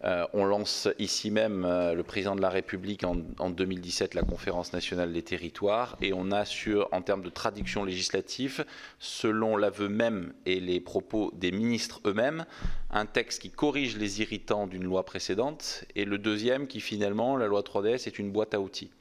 On lance ici même, le président de la République, en 2017, la conférence nationale des territoires, et on a en termes de traduction législative, selon l'aveu même et les propos des ministres eux-mêmes, un texte qui corrige les irritants d'une loi précédente, et le deuxième qui finalement, la loi 3DS, est une boîte à outils.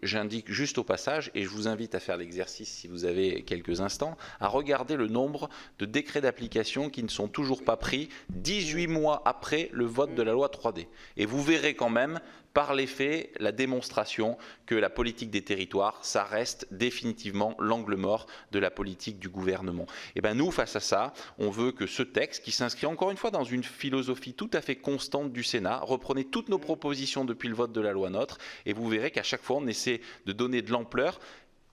J'indique juste au passage, et je vous invite à faire l'exercice si vous avez quelques instants, à regarder le nombre de décrets d'application qui ne sont toujours pas pris 18 mois après le vote de la loi 3D. Et vous verrez quand même, par les faits, la démonstration que la politique des territoires, ça reste définitivement l'angle mort de la politique du gouvernement. Et bien nous, face à ça, on veut que ce texte, qui s'inscrit encore une fois dans une philosophie tout à fait constante du Sénat, reprenez toutes nos propositions depuis le vote de la loi NOTRe, et vous verrez qu'à chaque fois, on essaie de donner de l'ampleur,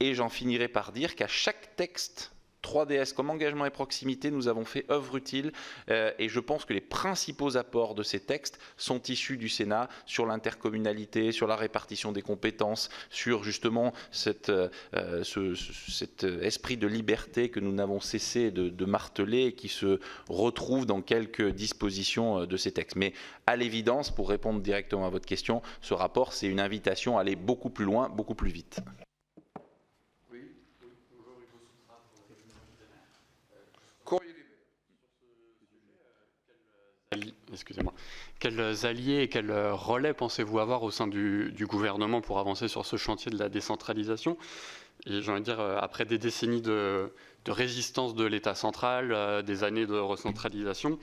et j'en finirai par dire qu'à chaque texte 3DS comme engagement et proximité, nous avons fait œuvre utile et je pense que les principaux apports de ces textes sont issus du Sénat sur l'intercommunalité, sur la répartition des compétences, sur justement cet esprit de liberté que nous n'avons cessé de marteler et qui se retrouve dans quelques dispositions de ces textes. Mais à l'évidence, pour répondre directement à votre question, ce rapport, c'est une invitation à aller beaucoup plus loin, beaucoup plus vite. Excusez-moi. Quels alliés et quels relais pensez-vous avoir au sein du gouvernement pour avancer sur ce chantier de la décentralisation? Et j'ai envie de dire, après des décennies de résistance de l'État central, des années de recentralisation,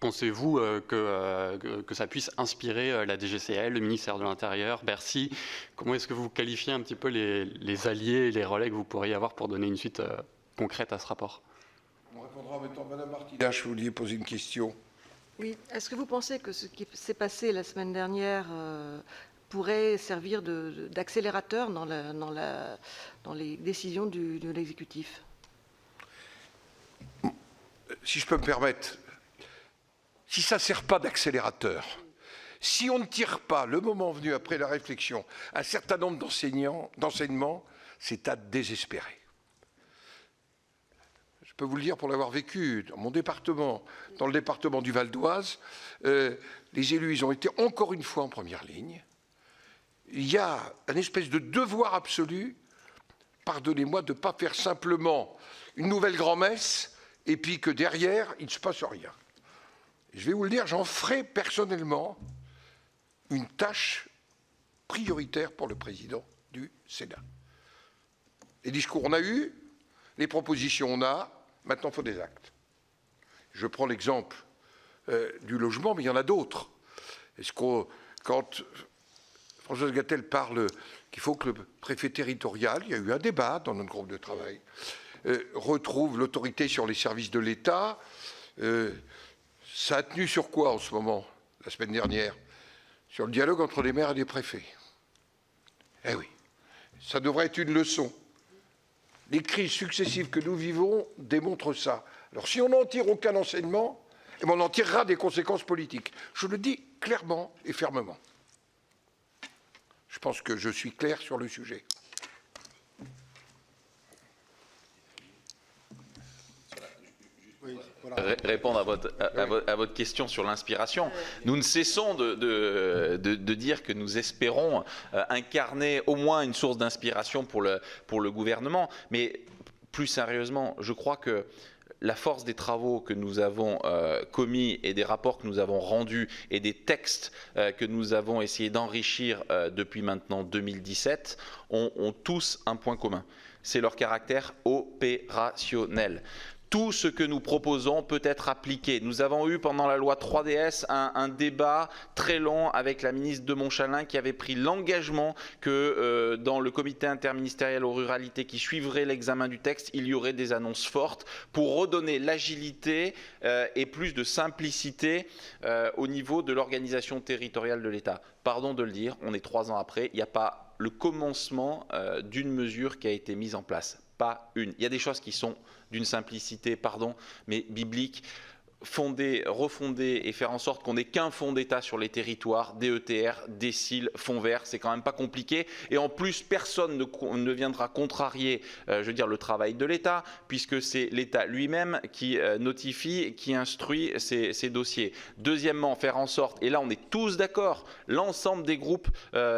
pensez-vous que ça puisse inspirer la DGCL, le ministère de l'Intérieur, Bercy? Comment est-ce que vous qualifiez un petit peu les alliés et les relais que vous pourriez avoir pour donner une suite concrète à ce rapport? On répondra en même temps. Madame Martina, je voulais poser une question. Oui. Est-ce que vous pensez que ce qui s'est passé la semaine dernière pourrait servir d'accélérateur dans les décisions de l'exécutif? Si je peux me permettre, si ça ne sert pas d'accélérateur, si on ne tire pas, le moment venu, après la réflexion, un certain nombre d'enseignements, c'est à désespérer. Je peux vous le dire pour l'avoir vécu dans mon département, dans le département du Val d'Oise, les élus, ils ont été encore une fois en première ligne. Il y a une espèce de devoir absolu, pardonnez-moi, de ne pas faire simplement une nouvelle grand-messe et puis que derrière, il ne se passe rien. Je vais vous le dire, j'en ferai personnellement une tâche prioritaire pour le président du Sénat. Les discours on a eu, les propositions on a, maintenant il faut des actes. Je prends l'exemple du logement, mais il y en a d'autres. Est-ce que quand Françoise Gatel parle qu'il faut que le préfet territorial, il y a eu un débat dans notre groupe de travail, retrouve l'autorité sur les services de l'État, ça a tenu sur quoi en ce moment, la semaine dernière? Sur le dialogue entre les maires et les préfets. Eh oui, ça devrait être une leçon. Les crises successives que nous vivons démontrent ça. Alors si on n'en tire aucun enseignement, on en tirera des conséquences politiques. Je le dis clairement et fermement. Je pense que je suis clair sur le sujet. Oui, répondre à votre question sur l'inspiration. Nous ne cessons de dire que nous espérons incarner au moins une source d'inspiration pour le gouvernement. Mais plus sérieusement, je crois que la force des travaux que nous avons commis et des rapports que nous avons rendus et des textes que nous avons essayé d'enrichir depuis maintenant 2017 ont tous un point commun. C'est leur caractère opérationnel. Tout ce que nous proposons peut être appliqué. Nous avons eu pendant la loi 3DS un débat très long avec la ministre de Montchalin qui avait pris l'engagement que dans le comité interministériel aux ruralités qui suivrait l'examen du texte, il y aurait des annonces fortes pour redonner l'agilité et plus de simplicité au niveau de l'organisation territoriale de l'État. Pardon de le dire, on est 3 ans après, il n'y a pas le commencement d'une mesure qui a été mise en place. Pas une. Il y a des choses qui sont d'une simplicité, pardon, mais biblique, fonder, refonder et faire en sorte qu'on n'ait qu'un fonds d'État sur les territoires, DETR, DSIL, fonds vert, c'est quand même pas compliqué. Et en plus, personne ne viendra contrarier, je veux dire, le travail de l'État, puisque c'est l'État lui-même qui notifie, qui instruit ces dossiers. Deuxièmement, faire en sorte, et là on est tous d'accord, l'ensemble des groupes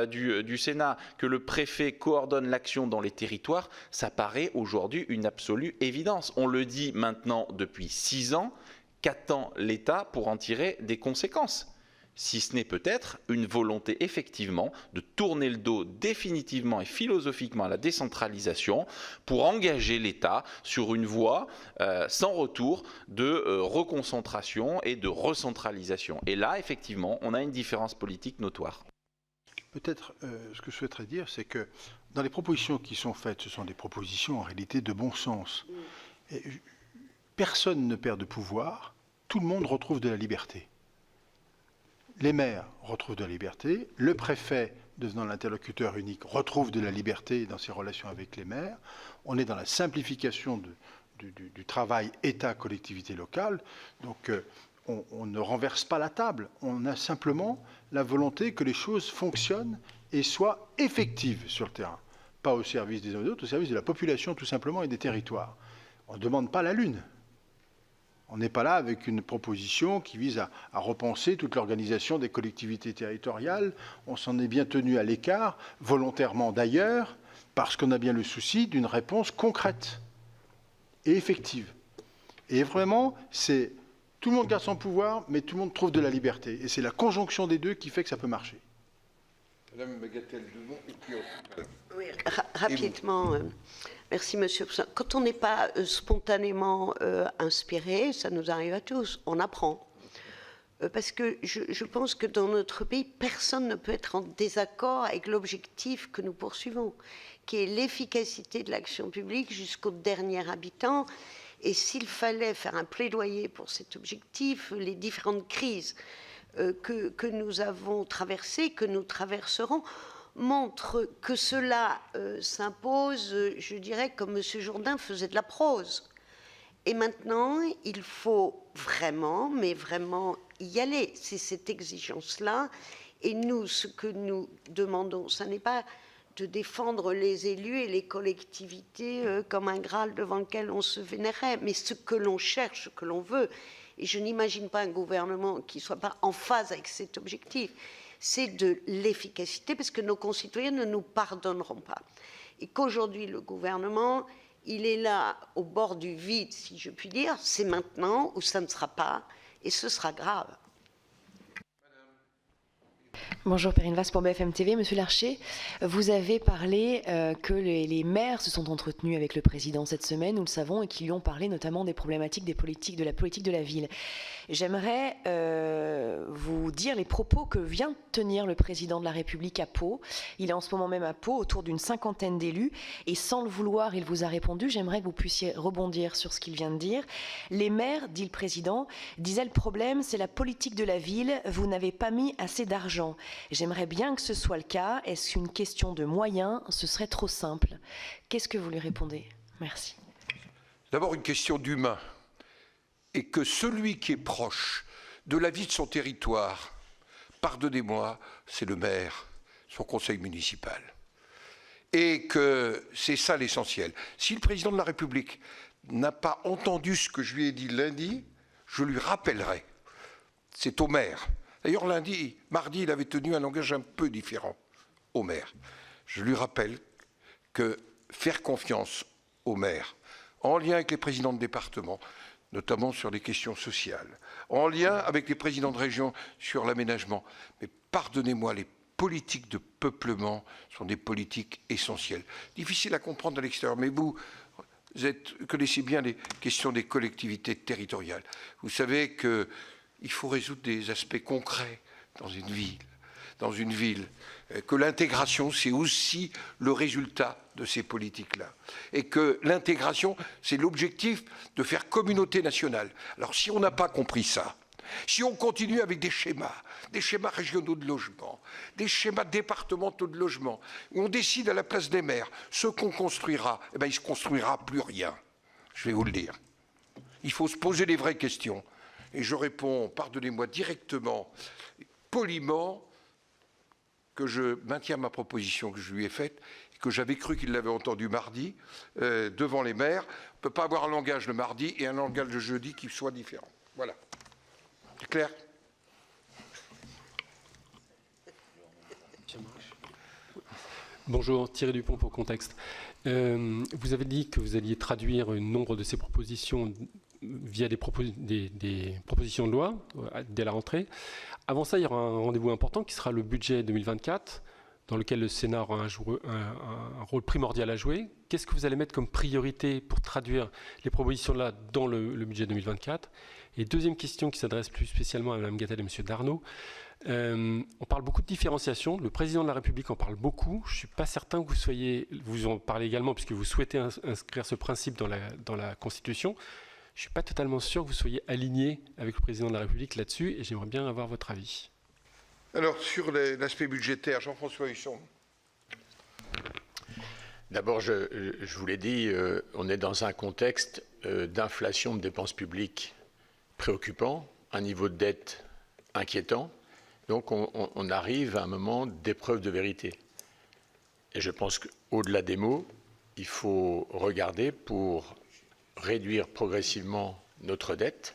du Sénat, que le préfet coordonne l'action dans les territoires, ça paraît aujourd'hui une absolue évidence. On le dit maintenant depuis 6 ans. Qu'attend l'État pour en tirer des conséquences? Si ce n'est peut-être une volonté effectivement de tourner le dos définitivement et philosophiquement à la décentralisation pour engager l'État sur une voie sans retour de reconcentration et de recentralisation. Et là, effectivement, on a une différence politique notoire. Peut-être ce que je souhaiterais dire, c'est que dans les propositions qui sont faites, ce sont des propositions en réalité de bon sens. Et personne ne perd de pouvoir, tout le monde retrouve de la liberté. Les maires retrouvent de la liberté, le préfet, devenant l'interlocuteur unique, retrouve de la liberté dans ses relations avec les maires. On est dans la simplification du travail État-collectivité locale, donc on ne renverse pas la table, on a simplement la volonté que les choses fonctionnent et soient effectives sur le terrain. Pas au service des uns et des autres, au service de la population tout simplement et des territoires. On ne demande pas la lune. On n'est pas là avec une proposition qui vise à repenser toute l'organisation des collectivités territoriales. On s'en est bien tenu à l'écart, volontairement d'ailleurs, parce qu'on a bien le souci d'une réponse concrète et effective. Et vraiment, c'est tout le monde garde son pouvoir, mais tout le monde trouve de la liberté. Et c'est la conjonction des deux qui fait que ça peut marcher. Madame Bagatelle-Dumont, et puis oui, rapidement. Merci, Monsieur le Président. Quand on n'est pas spontanément inspiré, ça nous arrive à tous, on apprend. Parce que je pense que dans notre pays, personne ne peut être en désaccord avec l'objectif que nous poursuivons, qui est l'efficacité de l'action publique jusqu'au dernier habitant. Et s'il fallait faire un plaidoyer pour cet objectif, les différentes crises que nous avons traversées, que nous traverserons, montre que cela s'impose, je dirais, comme M. Jourdain faisait de la prose. Et maintenant, il faut vraiment, mais vraiment y aller. C'est cette exigence-là. Et nous, ce que nous demandons, ce n'est pas de défendre les élus et les collectivités comme un Graal devant lequel on se vénérait, mais ce que l'on cherche, ce que l'on veut. Et je n'imagine pas un gouvernement qui ne soit pas en phase avec cet objectif. C'est de l'efficacité, parce que nos concitoyens ne nous pardonneront pas. Et qu'aujourd'hui, le gouvernement, il est là, au bord du vide, si je puis dire, c'est maintenant ou ça ne sera pas, et ce sera grave. Bonjour, Perrine Vasse pour BFM TV. Monsieur Larcher, vous avez parlé que les maires se sont entretenus avec le président cette semaine, nous le savons, et qu'ils lui ont parlé notamment des problématiques de la politique de la ville. J'aimerais vous dire les propos que vient de tenir le président de la République à Pau. Il est en ce moment même à Pau, autour d'une 50aine d'élus, et sans le vouloir, il vous a répondu. J'aimerais que vous puissiez rebondir sur ce qu'il vient de dire. Les maires, dit le président, disaient le problème, c'est la politique de la ville, vous n'avez pas mis assez d'argent. J'aimerais bien que ce soit le cas. Est-ce qu'une question de moyens, ce serait trop simple? Qu'est-ce que vous lui répondez? Merci. D'abord, une question d'humain. Et que celui qui est proche de la vie de son territoire, pardonnez-moi, c'est le maire, son conseil municipal. Et que c'est ça l'essentiel. Si le président de la République n'a pas entendu ce que je lui ai dit lundi, je lui rappellerai, c'est au maire. D'ailleurs, mardi, il avait tenu un langage un peu différent au maire. Je lui rappelle que faire confiance au maire, en lien avec les présidents de département, notamment sur les questions sociales, en lien avec les présidents de région sur l'aménagement, mais pardonnez-moi, les politiques de peuplement sont des politiques essentielles. Difficiles à comprendre à l'extérieur, mais vous connaissez bien les questions des collectivités territoriales. Vous savez qu'il faut résoudre des aspects concrets dans une ville, que l'intégration, c'est aussi le résultat de ces politiques-là. Et que l'intégration, c'est l'objectif de faire communauté nationale. Alors si on n'a pas compris ça, si on continue avec des schémas régionaux de logement, des schémas départementaux de logement, où on décide à la place des maires ce qu'on construira, eh bien, il ne se construira plus rien. Je vais vous le dire. Il faut se poser les vraies questions. Et je réponds, pardonnez-moi, directement, poliment, que je maintiens ma proposition que je lui ai faite, que j'avais cru qu'il l'avait entendue mardi, devant les maires. On ne peut pas avoir un langage le mardi et un langage le jeudi qui soit différent. Voilà. C'est clair ? Bonjour, Thierry Dupont pour Contexte. Vous avez dit que vous alliez traduire un nombre de ces propositions via des propositions de loi dès la rentrée. Avant ça, il y aura un rendez-vous important qui sera le budget 2024, dans lequel le Sénat aura un rôle primordial à jouer. Qu'est-ce que vous allez mettre comme priorité pour traduire les propositions là dans le budget 2024 ? Et deuxième question qui s'adresse plus spécialement à Mme Gatel et M. Darnaud. On parle beaucoup de différenciation. Le président de la République en parle beaucoup. Je ne suis pas certain que vous en parlez également puisque vous souhaitez inscrire ce principe dans la Constitution. Je ne suis pas totalement sûr que vous soyez aligné avec le président de la République là-dessus et j'aimerais bien avoir votre avis. Alors, sur l'aspect budgétaire, Jean-François Husson. D'abord, je vous l'ai dit, on est dans un contexte d'inflation de dépenses publiques préoccupant, un niveau de dette inquiétant. Donc, on arrive à un moment d'épreuve de vérité. Et je pense qu'au-delà des mots, il faut regarder pour réduire progressivement notre dette,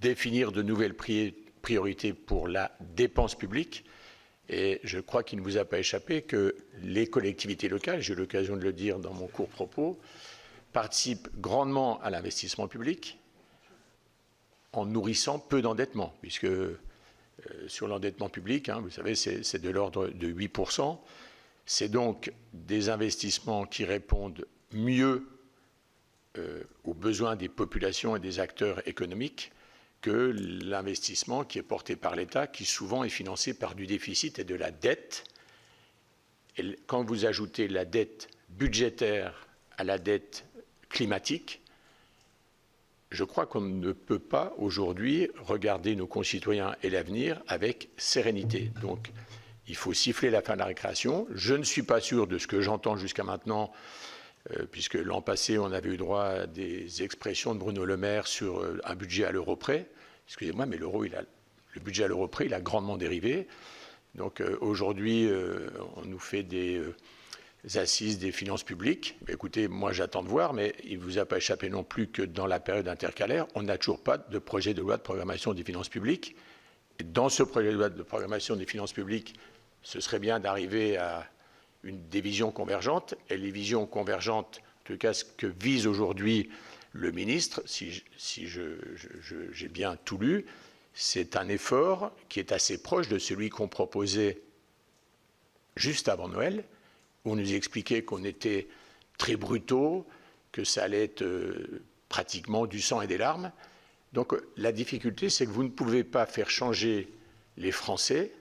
définir de nouvelles priorités pour la dépense publique. Et je crois qu'il ne vous a pas échappé que les collectivités locales, j'ai eu l'occasion de le dire dans mon court propos, participent grandement à l'investissement public en nourrissant peu d'endettement, puisque sur l'endettement public, vous savez, c'est de l'ordre de 8%. C'est donc des investissements qui répondent mieux aux besoins des populations et des acteurs économiques que l'investissement qui est porté par l'État, qui souvent est financé par du déficit et de la dette. Et quand vous ajoutez la dette budgétaire à la dette climatique, je crois qu'on ne peut pas aujourd'hui regarder nos concitoyens et l'avenir avec sérénité. Donc, il faut siffler la fin de la récréation. Je ne suis pas sûr de ce que j'entends jusqu'à maintenant, puisque l'an passé, on avait eu droit à des expressions de Bruno Le Maire sur un budget à l'euro près. Excusez-moi, mais le budget à l'euro près, il a grandement dérivé. Donc aujourd'hui, on nous fait des assises des finances publiques. Écoutez, moi j'attends de voir, mais il ne vous a pas échappé non plus que dans la période intercalaire, on n'a toujours pas de projet de loi de programmation des finances publiques. Et dans ce projet de loi de programmation des finances publiques, ce serait bien d'arriver à des visions convergentes. Et les visions convergentes, en tout cas ce que vise aujourd'hui le ministre, si j'ai bien tout lu, c'est un effort qui est assez proche de celui qu'on proposait juste avant Noël, où on nous expliquait qu'on était très brutaux, que ça allait être pratiquement du sang et des larmes. Donc la difficulté, c'est que vous ne pouvez pas faire changer les Français,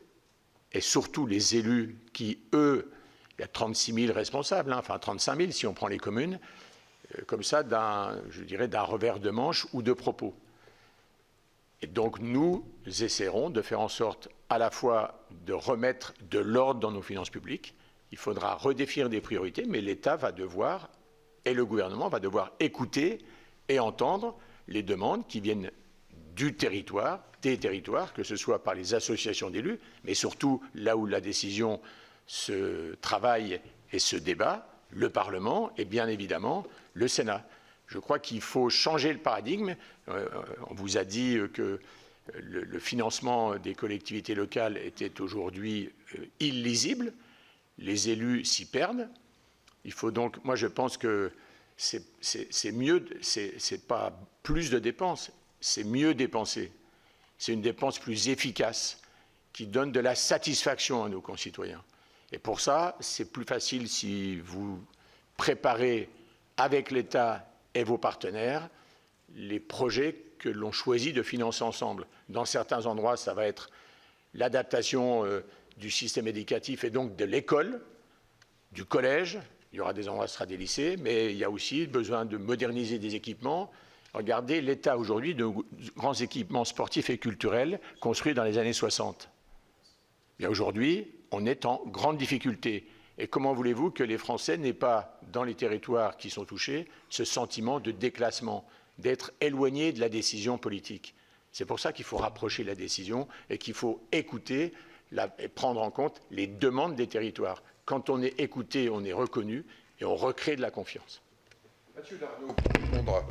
et surtout les élus qui, eux, il y a 36 000 responsables, enfin 35 000 si on prend les communes, comme ça, d'un revers de manche ou de propos. Et donc nous essaierons de faire en sorte à la fois de remettre de l'ordre dans nos finances publiques. Il faudra redéfinir des priorités, mais l'État va devoir, et le gouvernement va devoir écouter et entendre les demandes qui viennent du territoire, des territoires, que ce soit par les associations d'élus, mais surtout là où la décision se travaille et se débat, le Parlement et bien évidemment le Sénat. Je crois qu'il faut changer le paradigme. On vous a dit que le financement des collectivités locales était aujourd'hui illisible. Les élus s'y perdent. Il faut donc, moi je pense que c'est mieux, c'est pas plus de dépenses, c'est mieux dépenser. C'est une dépense plus efficace qui donne de la satisfaction à nos concitoyens. Et pour ça, c'est plus facile si vous préparez avec l'État et vos partenaires les projets que l'on choisit de financer ensemble. Dans certains endroits, ça va être l'adaptation du système éducatif et donc de l'école, du collège. Il y aura des endroits, ce sera des lycées, mais il y a aussi besoin de moderniser des équipements. Regardez l'état aujourd'hui de grands équipements sportifs et culturels construits dans les années 60. Bien aujourd'hui, on est en grande difficulté. Et comment voulez-vous que les Français n'aient pas, dans les territoires qui sont touchés, ce sentiment de déclassement, d'être éloignés de la décision politique? C'est pour ça qu'il faut rapprocher la décision et qu'il faut écouter et prendre en compte les demandes des territoires. Quand on est écouté, on est reconnu et on recrée de la confiance. Mathieu Darnaud, répondra.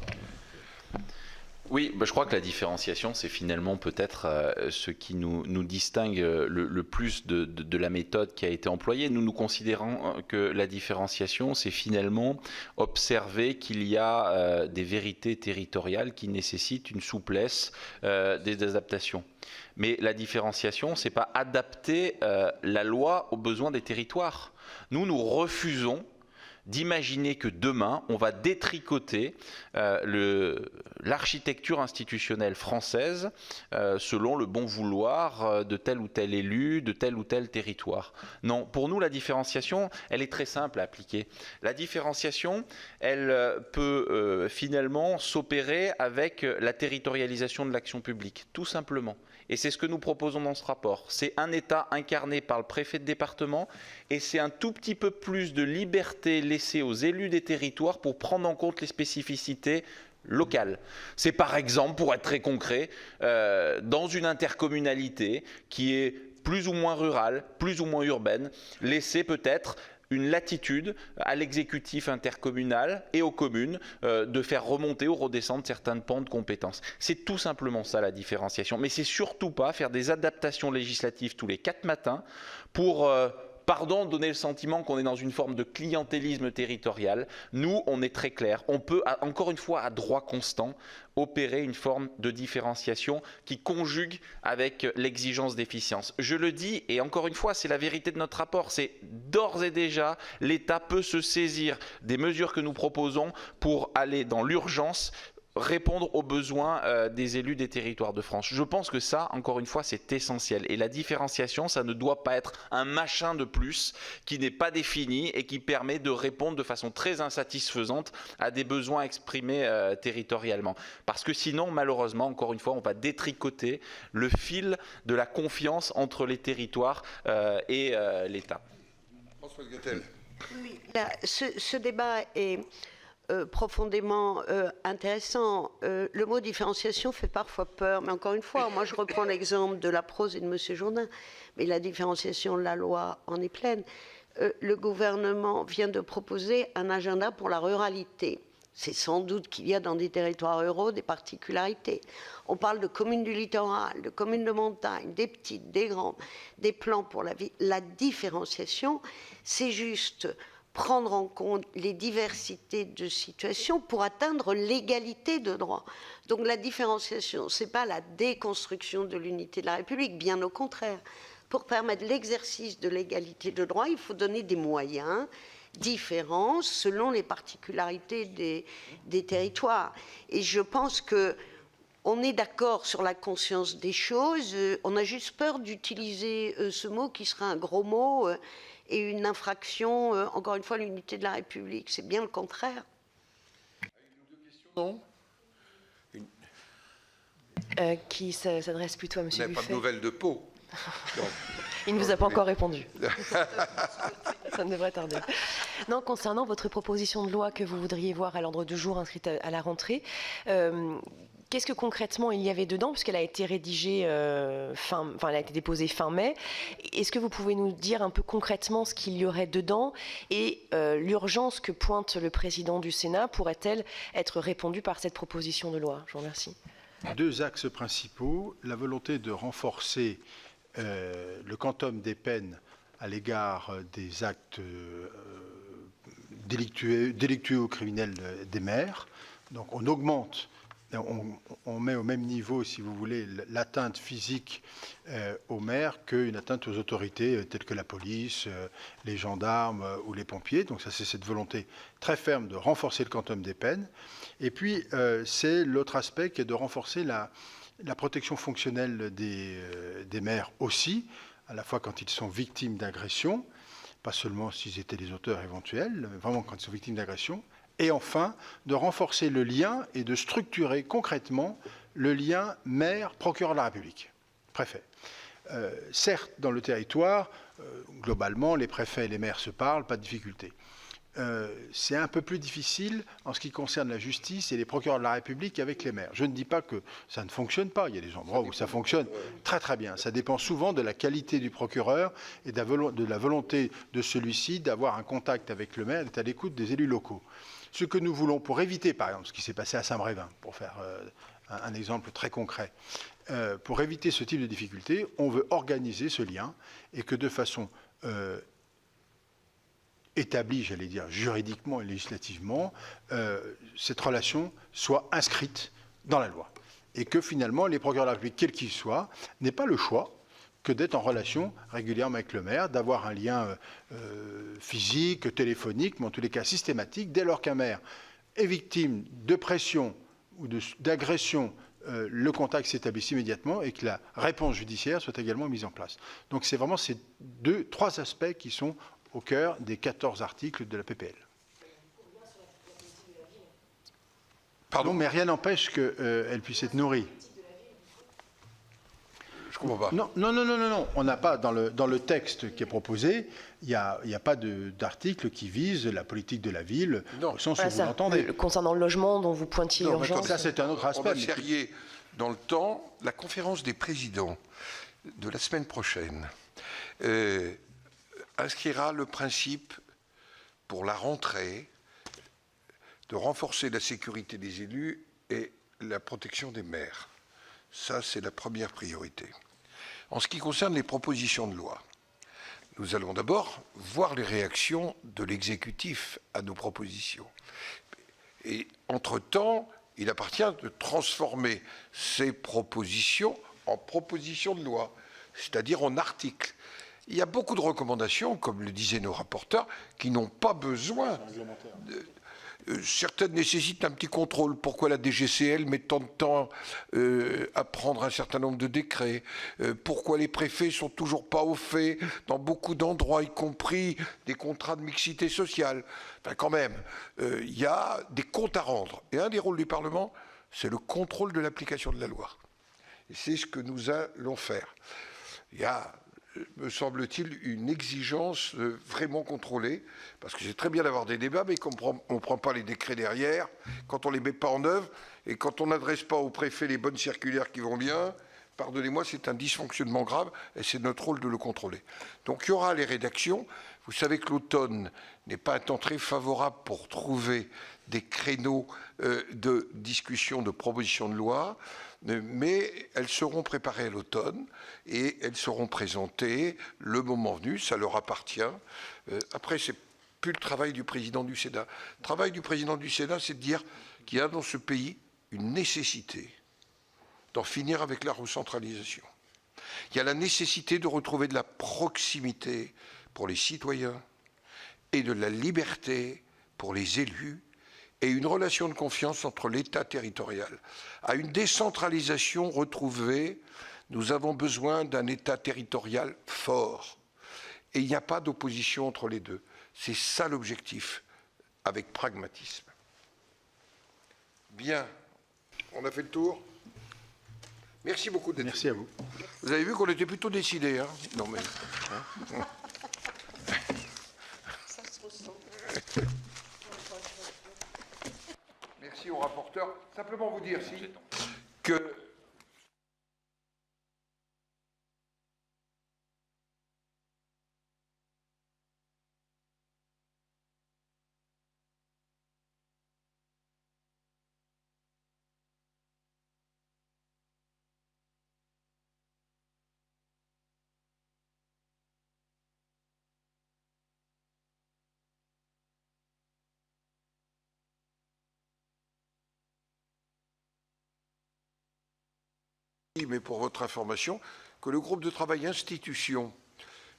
Oui, je crois que la différenciation, c'est finalement peut-être ce qui nous distingue le plus de la méthode qui a été employée. Nous considérons que la différenciation, c'est finalement observer qu'il y a des vérités territoriales qui nécessitent une souplesse, des adaptations. Mais la différenciation, c'est pas adapter la loi aux besoins des territoires. Nous refusons d'imaginer que demain, on va détricoter l'architecture institutionnelle française selon le bon vouloir de tel ou tel élu, de tel ou tel territoire. Non, pour nous, la différenciation, elle est très simple à appliquer. La différenciation, elle peut finalement s'opérer avec la territorialisation de l'action publique, tout simplement. Et c'est ce que nous proposons dans ce rapport. C'est un État incarné par le préfet de département et c'est un tout petit peu plus de liberté laissée aux élus des territoires pour prendre en compte les spécificités locales. C'est par exemple, pour être très concret, dans une intercommunalité qui est plus ou moins rurale, plus ou moins urbaine, laisser peut-être une latitude à l'exécutif intercommunal et aux communes de faire remonter ou redescendre certains pans de compétences. C'est tout simplement ça la différenciation. Mais c'est surtout pas faire des adaptations législatives tous les 4 matins pour donner le sentiment qu'on est dans une forme de clientélisme territorial. Nous, on est très clair. On peut, encore une fois, à droit constant, opérer une forme de différenciation qui conjugue avec l'exigence d'efficience. Je le dis, et encore une fois, c'est la vérité de notre rapport, c'est d'ores et déjà, l'État peut se saisir des mesures que nous proposons pour aller dans l'urgence, répondre aux besoins des élus des territoires de France. Je pense que ça, encore une fois, c'est essentiel. Et la différenciation, ça ne doit pas être un machin de plus qui n'est pas défini et qui permet de répondre de façon très insatisfaisante à des besoins exprimés territorialement. Parce que sinon, malheureusement, encore une fois, on va détricoter le fil de la confiance entre les territoires et l'État. Françoise Gatel. Oui, ce débat est profondément intéressant. Le mot différenciation fait parfois peur, mais encore une fois, moi je reprends l'exemple de la prose et de M. Jourdain, mais la différenciation de la loi en est pleine. Le gouvernement vient de proposer un agenda pour la ruralité. C'est sans doute qu'il y a dans des territoires ruraux des particularités. On parle de communes du littoral, de communes de montagne, des petites, des grandes, des plans pour la vie. La différenciation, c'est juste prendre en compte les diversités de situations pour atteindre l'égalité de droit. Donc la différenciation, ce n'est pas la déconstruction de l'unité de la République, bien au contraire. Pour permettre l'exercice de l'égalité de droit, il faut donner des moyens différents selon les particularités des territoires. Et je pense qu'on est d'accord sur la conscience des choses, on a juste peur d'utiliser ce mot qui sera un gros mot et une infraction, encore une fois, à l'unité de la République. C'est bien le contraire. Une ou deux questions, non ? Qui s'adresse plutôt à M. Buffet. Vous n'avez pas de nouvelles de Pau. Il ne vous a pas encore répondu. Ça ne devrait tarder. Non, concernant votre proposition de loi que vous voudriez voir à l'ordre du jour inscrite à la rentrée, qu'est-ce que concrètement il y avait dedans, puisqu'elle a été rédigée elle a été déposée fin mai. Est-ce que vous pouvez nous dire un peu concrètement ce qu'il y aurait dedans et l'urgence que pointe le président du Sénat pourrait-elle être répondue par cette proposition de loi? Je vous remercie. 2 axes principaux. La volonté de renforcer le quantum des peines à l'égard des actes délictueux ou criminels des maires. Donc on augmente, on met au même niveau, si vous voulez, l'atteinte physique aux maires qu'une atteinte aux autorités telles que la police, les gendarmes ou les pompiers. Donc ça, c'est cette volonté très ferme de renforcer le quantum des peines. Et puis c'est l'autre aspect qui est de renforcer la protection fonctionnelle des maires aussi, à la fois quand ils sont victimes d'agressions, pas seulement s'ils étaient les auteurs éventuels, mais vraiment quand ils sont victimes d'agressions, et enfin de renforcer le lien et de structurer concrètement le lien maire-procureur de la République, préfet. Certes, dans le territoire, globalement, les préfets et les maires se parlent, pas de difficulté. C'est un peu plus difficile en ce qui concerne la justice et les procureurs de la République avec les maires. Je ne dis pas que ça ne fonctionne pas. Il y a des endroits où ça fonctionne très très bien. Ça dépend souvent de la qualité du procureur et de la volonté de celui-ci d'avoir un contact avec le maire et d'être à l'écoute des élus locaux. Ce que nous voulons pour éviter, par exemple, ce qui s'est passé à Saint-Brévin, pour faire un exemple très concret, pour éviter ce type de difficultés, on veut organiser ce lien et que de façon établie, j'allais dire, juridiquement et législativement, cette relation soit inscrite dans la loi. Et que finalement, les procureurs de la République, quels qu'ils soient, n'aient pas le choix que d'être en relation régulièrement avec le maire, d'avoir un lien physique, téléphonique, mais en tous les cas systématique, dès lors qu'un maire est victime de pression ou d'agression, le contact s'établit immédiatement et que la réponse judiciaire soit également mise en place. Donc c'est vraiment ces 3 aspects qui sont au cœur des 14 articles de la PPL. Pardon, mais rien n'empêche qu'elle puisse être nourrie. Je comprends pas. Non. On n'a pas, dans le texte qui est proposé, il n'y a pas d'article qui vise la politique de la ville, au sens où vous l'entendez. Concernant le logement dont vous pointiez l'urgence. Ça, c'est un autre aspect. On va serrer dans le temps la conférence des présidents de la semaine prochaine. Inscrira le principe pour la rentrée de renforcer la sécurité des élus et la protection des maires. Ça, c'est la première priorité. En ce qui concerne les propositions de loi, nous allons d'abord voir les réactions de l'exécutif à nos propositions. Et entre-temps, il appartient de transformer ces propositions en propositions de loi, c'est-à-dire en articles. Il y a beaucoup de recommandations, comme le disaient nos rapporteurs, qui n'ont pas besoin. Certaines nécessitent un petit contrôle. Pourquoi la DGCL met tant de temps à prendre un certain nombre de décrets? Pourquoi les préfets sont toujours pas au fait dans beaucoup d'endroits, y compris des contrats de mixité sociale? Enfin, quand même, il y a des comptes à rendre. Et un des rôles du Parlement, c'est le contrôle de l'application de la loi. Et c'est ce que nous allons faire. Il y a, me semble-t-il, une exigence vraiment contrôlée, parce que c'est très bien d'avoir des débats, mais qu'on ne prend pas les décrets derrière, quand on ne les met pas en œuvre, et quand on n'adresse pas au préfet les bonnes circulaires qui vont bien, pardonnez-moi, c'est un dysfonctionnement grave, et c'est notre rôle de le contrôler. Donc il y aura les rédactions. Vous savez que l'automne n'est pas un temps très favorable pour trouver des créneaux de discussion, de propositions de loi, mais elles seront préparées à l'automne et elles seront présentées le moment venu, ça leur appartient. Après, c'est plus le travail du président du Sénat. Le travail du président du Sénat, c'est de dire qu'il y a dans ce pays une nécessité d'en finir avec la recentralisation. Il y a la nécessité de retrouver de la proximité pour les citoyens et de la liberté pour les élus et une relation de confiance entre l'État territorial. À une décentralisation retrouvée, nous avons besoin d'un État territorial fort. Et il n'y a pas d'opposition entre les deux. C'est ça l'objectif, avec pragmatisme. Bien, on a fait le tour. Merci beaucoup d'être. Merci à vous. Vous avez vu qu'on était plutôt décidés, hein? Non mais. Hein? Ça se ressent. Merci au rapporteur. Simplement vous dire que mais pour votre information, que le groupe de travail institution,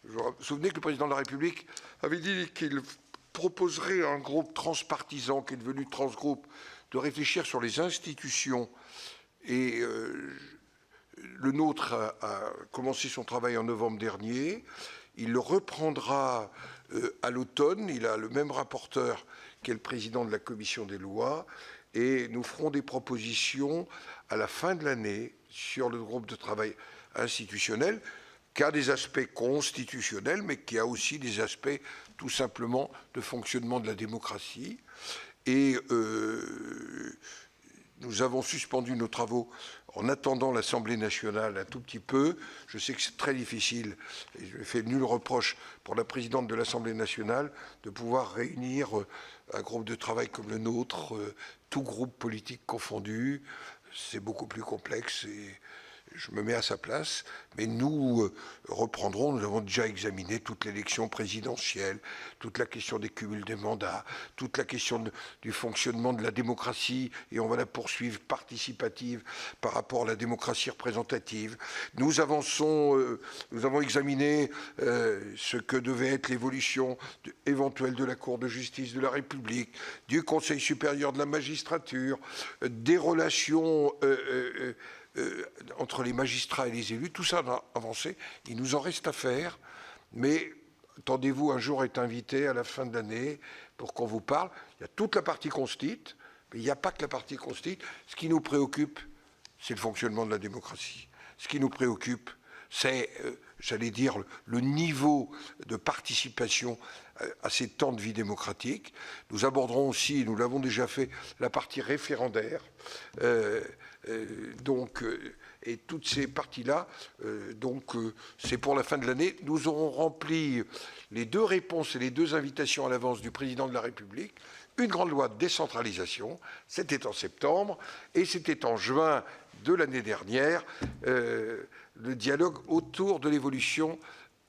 vous vous souvenez que le président de la République avait dit qu'il proposerait à un groupe transpartisan qui est devenu Transgroupe de réfléchir sur les institutions. Et le nôtre a commencé son travail en novembre dernier. Il le reprendra à l'automne. Il a le même rapporteur qu'est le président de la commission des lois. Et nous ferons des propositions à la fin de l'année sur le groupe de travail institutionnel, qui a des aspects constitutionnels, mais qui a aussi des aspects tout simplement de fonctionnement de la démocratie. Et nous avons suspendu nos travaux en attendant l'Assemblée nationale un tout petit peu. Je sais que c'est très difficile, et je ne fais nul reproche pour la présidente de l'Assemblée nationale de pouvoir réunir un groupe de travail comme le nôtre, tout groupe politique confondu. C'est beaucoup plus complexe et je me mets à sa place. Mais nous reprendrons, nous avons déjà examiné toute l'élection présidentielle, toute la question des cumuls des mandats, toute la question du fonctionnement de la démocratie, et on va la poursuivre participative par rapport à la démocratie représentative. Nous avons examiné ce que devait être l'évolution éventuelle de la Cour de justice de la République, du Conseil supérieur de la magistrature, des relations entre les magistrats et les élus. Tout ça a avancé. Il nous en reste à faire, mais attendez-vous, un jour être invité à la fin de l'année pour qu'on vous parle. Il y a toute la partie constite, mais il n'y a pas que la partie constite. Ce qui nous préoccupe, c'est le fonctionnement de la démocratie. Ce qui nous préoccupe, c'est, j'allais dire, le niveau de participation à ces temps de vie démocratique. Nous aborderons aussi, nous l'avons déjà fait, la partie référendaire. Et toutes ces parties-là, c'est pour la fin de l'année. Nous aurons rempli les 2 réponses et les 2 invitations à l'avance du président de la République. Une grande loi de décentralisation, c'était en septembre, et c'était en juin de l'année dernière, le dialogue autour de l'évolution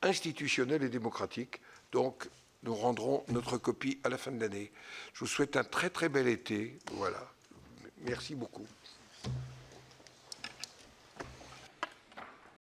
institutionnelle et démocratique. Donc, nous rendrons notre copie à la fin de l'année. Je vous souhaite un très très bel été. Voilà. Merci beaucoup.